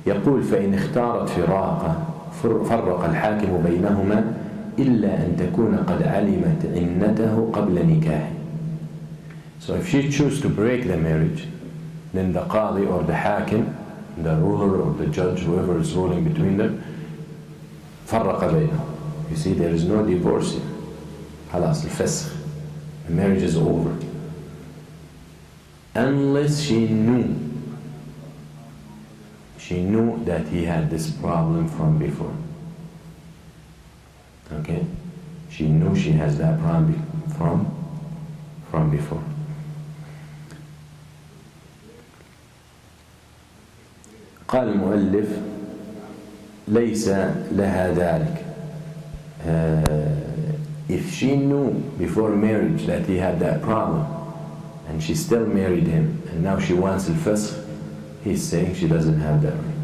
يقول فإن اختارت فراقه فرق الحاكم بينهما إلا أن تكون قد علمت عنته قبل نكاحه. So if she chooses to break the marriage, then the qadi or the hakim, the ruler or the judge, whoever is ruling between them, فرق بينهم. You see, there is no divorce here. خلاص الفسخ. The marriage is over. Unless she knew that he had this problem from before. Okay? She knew she has that problem from before. قال المؤلف ليس لها ذلك. If she knew before marriage that he had that problem and she still married him and now she wants al-fasakh, he's saying she doesn't have that right.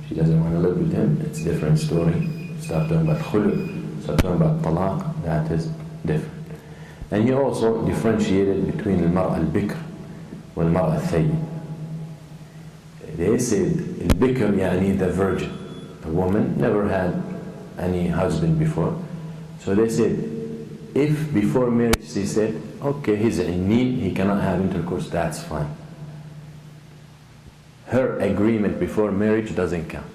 She doesn't want to live with him, it's a different story. Start talking about khulu, start talking about talaq, that is different. And he also differentiated between al-mar'a al-bikr wal-mar'a al-thayyib. They said al-bikr yani the virgin, a woman never had any husband before. So they said, if before marriage she said, okay, he's ineen, he cannot have intercourse, that's fine. Her agreement before marriage doesn't count.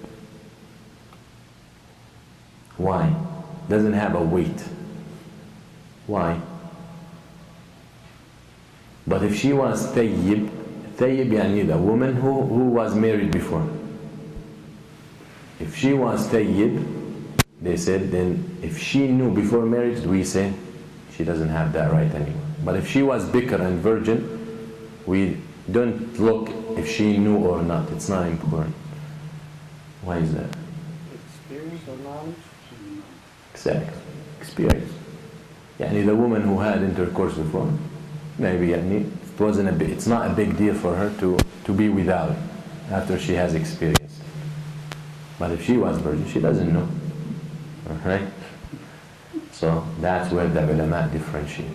Why? Doesn't have a weight. Why? But if she was thayyib yani the woman who was married before. If she was thayyib, they said, then if she knew before marriage, we say she doesn't have that right anymore. But if she was bikr and virgin, we don't look if she knew or not. It's not important. Why is that? Experience or knowledge? Exactly. Experience. Yani the woman who had intercourse before, maybe it's not a big deal for her to be without it after she has experience. But if she was virgin, she doesn't know. Alright? So that's where the ulama differentiate.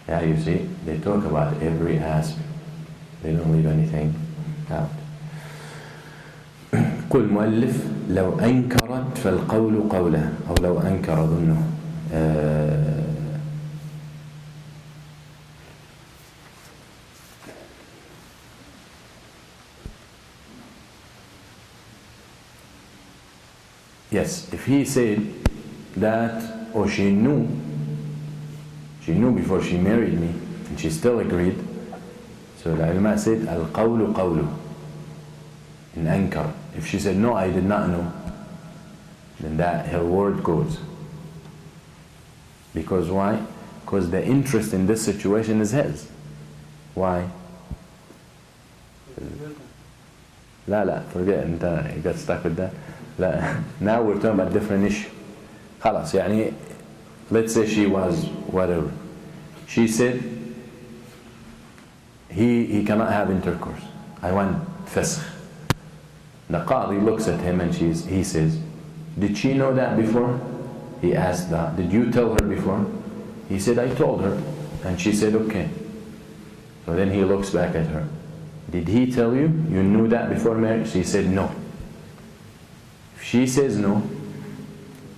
Yeah, you see, they talk about every aspect. They don't leave anything out. قل مؤلف لو أنكرت فالقول قوله أو لو أنكر ظنه. Yes, if he said that, or she knew before she married me, and she still agreed, so the ulama said, al-qawlu qawlu, in ankar. If she said, no, I did not know, then that her word goes. Because why? Because the interest in this situation is his. Why? لا, forget, you got stuck with that. لا, now we're talking about different issue. خلاص, يعني, let's say she was whatever. She said, he cannot have intercourse. I want fasakh. The qadi looks at him and he says, did she know that before? He asked that. Did you tell her before? He said, I told her. And she said, okay. So then he looks back at her. Did he tell you? You knew that before marriage? She said, no. If she says no,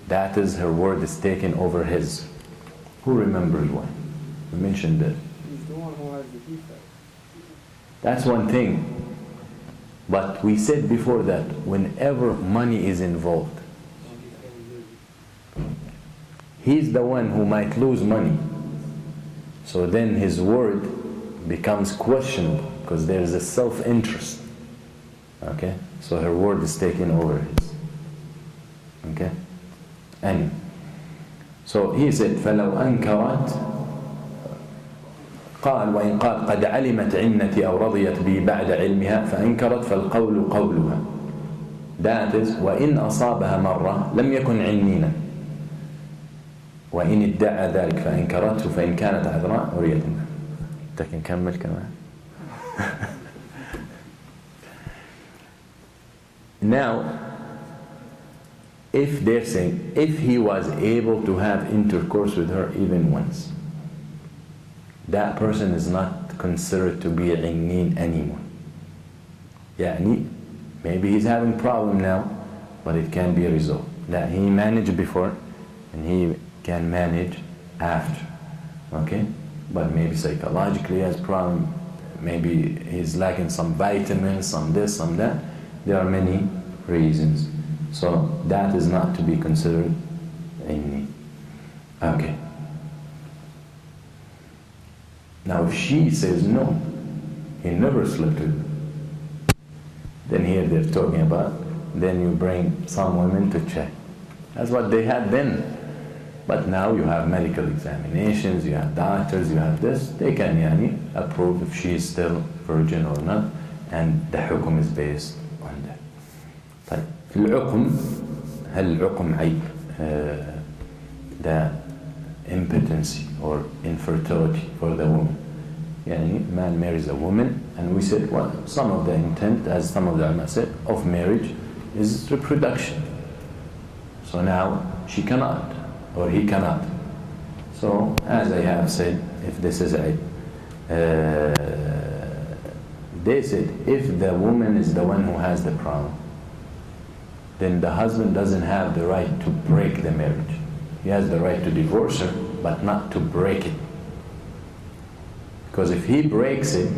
that is her word is taken over his. Who remembers why? We mentioned that. He's the one who has the defect. That's one thing. But we said before that whenever money is involved, he's the one who might lose money. So then his word becomes questionable because there is a self-interest. Okay? So her word is taken over his. Okay? And so he said, فَلَوْ أَنْكَرَتْ قال وإن قال قد علمت عنتي أو رضيت بي بعد علمها فأنكرت فالقول قولها. That is, وإن أصابها مرة لم يكن عنينا وإن ادعى ذلك فأنكرته فإن كانت عذراء أريت. لكن كمل كمان. Now, if they're saying, if he was able to have intercourse with her even once, that person is not considered to be عنين anymore. يعني, maybe he's having problem now, but it can be resolved. That he managed before, and he can manage after. Okay? But maybe psychologically he has problem, maybe he's lacking some vitamins, some this, some that. There are many reasons. So that is not to be considered عني. Okay. Now if she says no, he never slept with her, then here they're talking about, then you bring some women to check. That's what they had then. But now you have medical examinations, you have doctors, you have this, they can approve if she is still virgin or not, and the hukum is based on that. طيب العقم هل العقم عيب؟ The impotency or infertility for the woman. Man marries a woman, and we said, well, some of the intent, as some of the ulama said, of marriage is reproduction. So now she cannot, or he cannot. So as I have said, if this is a, they said if the woman is the one who has the problem, then the husband doesn't have the right to break the marriage. He has the right to divorce her, but not to break it. Because if he breaks it,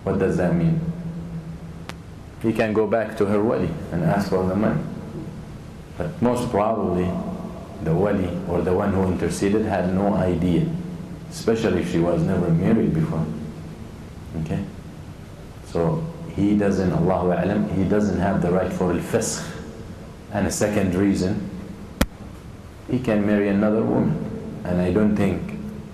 what does that mean? He can go back to her wali and ask for the money. But most probably, the wali or the one who interceded had no idea, especially if she was never married before. Okay? So he doesn't, Allahu A'lam, he doesn't have the right for al-fasakh. And a second reason, he can marry another woman. And I don't think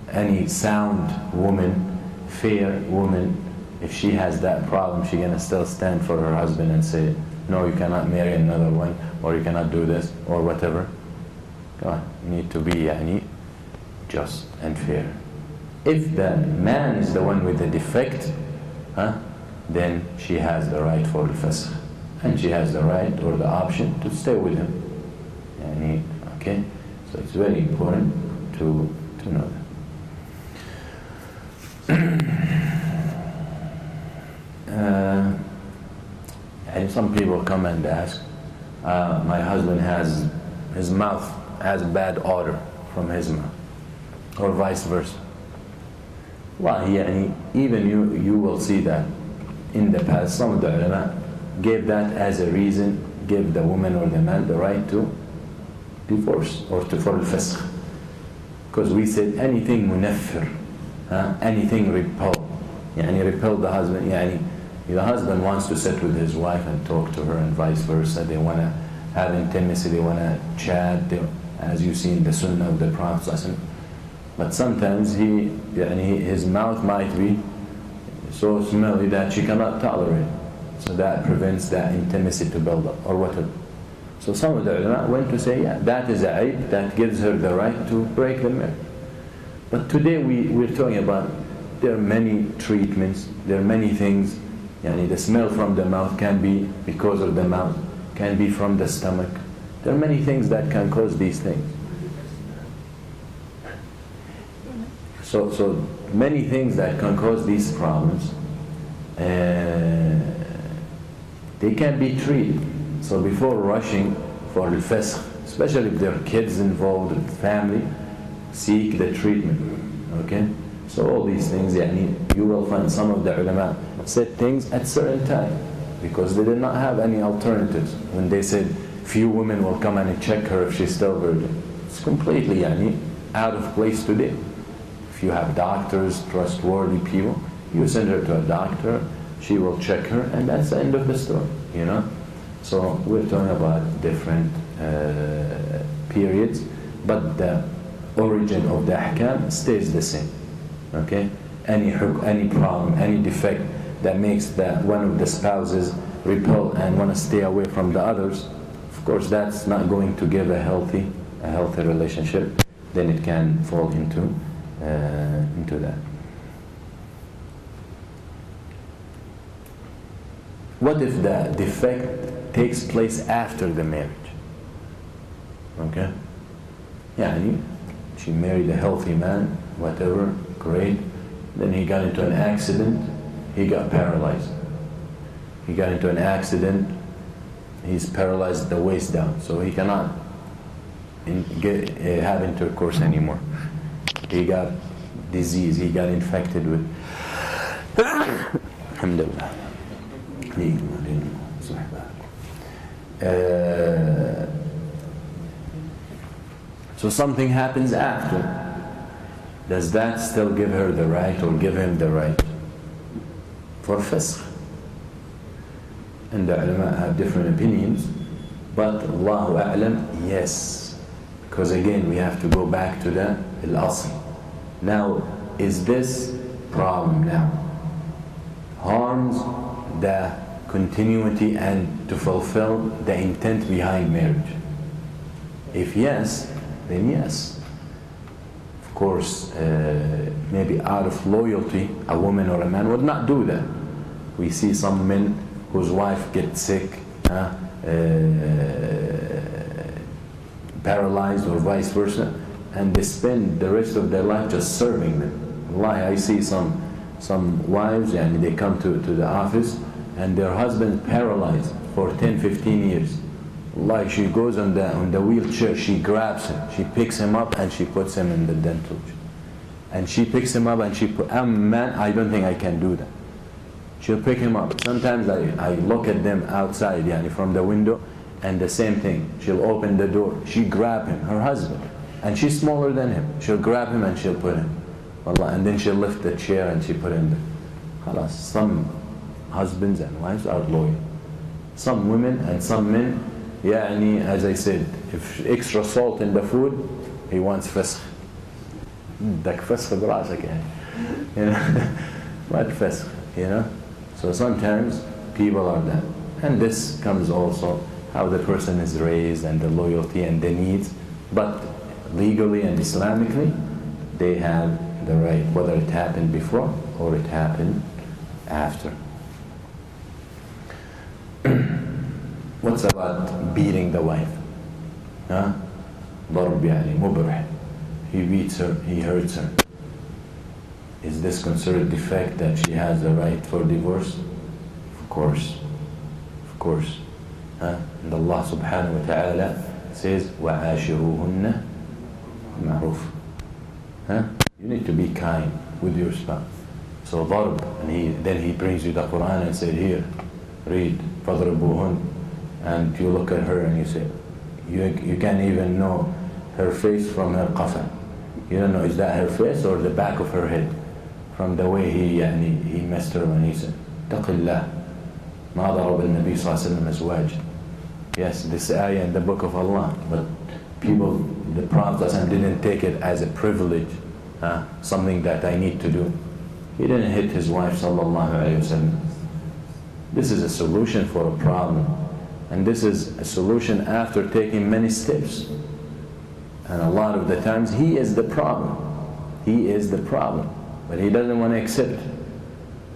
any sound woman, fair woman, if she has that problem, she's gonna still stand for her husband and say, no, you cannot marry another one, or you cannot do this, or whatever. Come on, you need to be just and fair. If the man is the one with the defect, then she has the right for the fasakh, and she has the right or the option to stay with him. Okay, so it's very important to know that. And some people come and ask, my husband has, his mouth has bad odor from his mouth, or vice versa. Well, even you will see that in the past, some of the ulama gave that as a reason, give the woman or the man the right to divorce or to for al-fasakh. Because we said anything munaffir, anything repel, repel the husband, the husband wants to sit with his wife and talk to her and vice versa. They want to have intimacy, they want to chat, as you see in the sunnah of the Prophet. But sometimes his mouth might be so smelly that she cannot tolerate. So that prevents that intimacy to build up, or whatever. So some of the ulama went to say, that is a aib that gives her the right to break the marriage. But today we're talking about, there are many treatments, there are many things. The smell from the mouth can be because of the mouth, can be from the stomach. There are many things that can cause these things. So many things that can cause these problems, they can be treated. So before rushing for the fasakh, especially if there are kids involved with family, seek the treatment. Okay? So all these things, you will find some of the ulama said things at certain time because they did not have any alternatives. When they said few women will come and check her if she's still virgin, it's completely out of place today. If you have doctors, trustworthy people, you send her to a doctor, she will check her, and that's the end of the story. So we're talking about different periods, but the origin of the ahkam stays the same. Okay? Any problem, any defect that makes one of the spouses repel and want to stay away from the others, of course that's not going to give a healthy relationship. Then it can fall into that. What if the defect takes place after the marriage? Okay? She married a healthy man, whatever, great. Then he got into an accident, he got paralyzed. He got into an accident, he's paralyzed the waist down, so he cannot have intercourse anymore. He got disease, he got infected with alhamdulillah. So something happens after. does that still give her the right or give him the right? For fisq. And the ulama have different opinions, but Allahu A'lam, yes. Because again, we have to go back to the al-asl. Now, is this problem now harms the continuity and to fulfill the intent behind marriage? If yes, then yes. Of course, maybe out of loyalty, a woman or a man would not do that. We see some men whose wife gets sick, paralyzed or vice versa, and they spend the rest of their life just serving them. Wallahi, I see some wives, and they come to the office and their husband paralyzed for 10-15 years. Wallahi, she goes on the wheelchair, she grabs him, she picks him up and she puts him in the dental chair. And she picks him up and I'm a man, I don't think I can do that. She'll pick him up. Sometimes I look at them outside, from the window, and the same thing. She'll open the door, she grab him, her husband, and she's smaller than him. She'll grab him and she'll put him. Wallah, and then she'll lift the chair and she put him there. Khalas, some husbands and wives are loyal. Some women and some men, as I said, if extra salt in the food, he wants fisq. Dak fisq براسك what fisq, So sometimes people are that. And this comes also how the person is raised and the loyalty and the needs. But legally and Islamically, they have the right, whether it happened before or it happened after. What's about beating the wife? ضرب مبرح. He beats her, he hurts her. Is this considered defect that she has the right for divorce? Of course. Of course. And Allah subhanahu wa ta'ala says, وَعَاشِرُوهُنَّ مَعْرُوفٌ. You need to be kind with your spouse. So ضرب, and then he brings you the Quran and said, here, read, فَضْرِبُوهُنَّ. And you look at her and you say, you can't even know her face from her qafa. You don't know, is that her face or the back of her head? From the way he messed her when he said, اتق الله ما ضرب النبي صلى الله عليه وسلم أزواج. Yes, this ayah in the book of Allah, but people, the Prophet didn't take it as a privilege, something that I need to do. He didn't hit his wife sallallahu alayhi wasallam. This is a solution for a problem, and this is a solution after taking many steps. And a lot of the times he is the problem. He is the problem, but he doesn't want to accept it.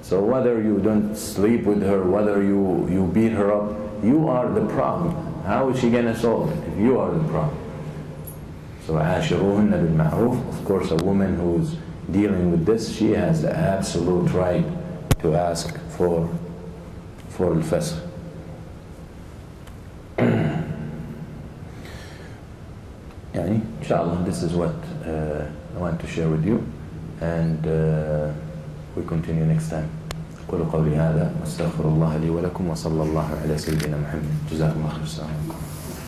So whether you don't sleep with her, whether you beat her up, you are the problem. How is she going to solve it if you are the problem? So عاشروهن بالمعروف. Of course, a woman who's dealing with this, she has the absolute right to ask for al-fasq. Inshallah, this is what I want to share with you, and we continue next time. أقول قولي هذا واستغفر الله لي ولكم وصلى الله على سيدنا محمد. جزاكم الله خير.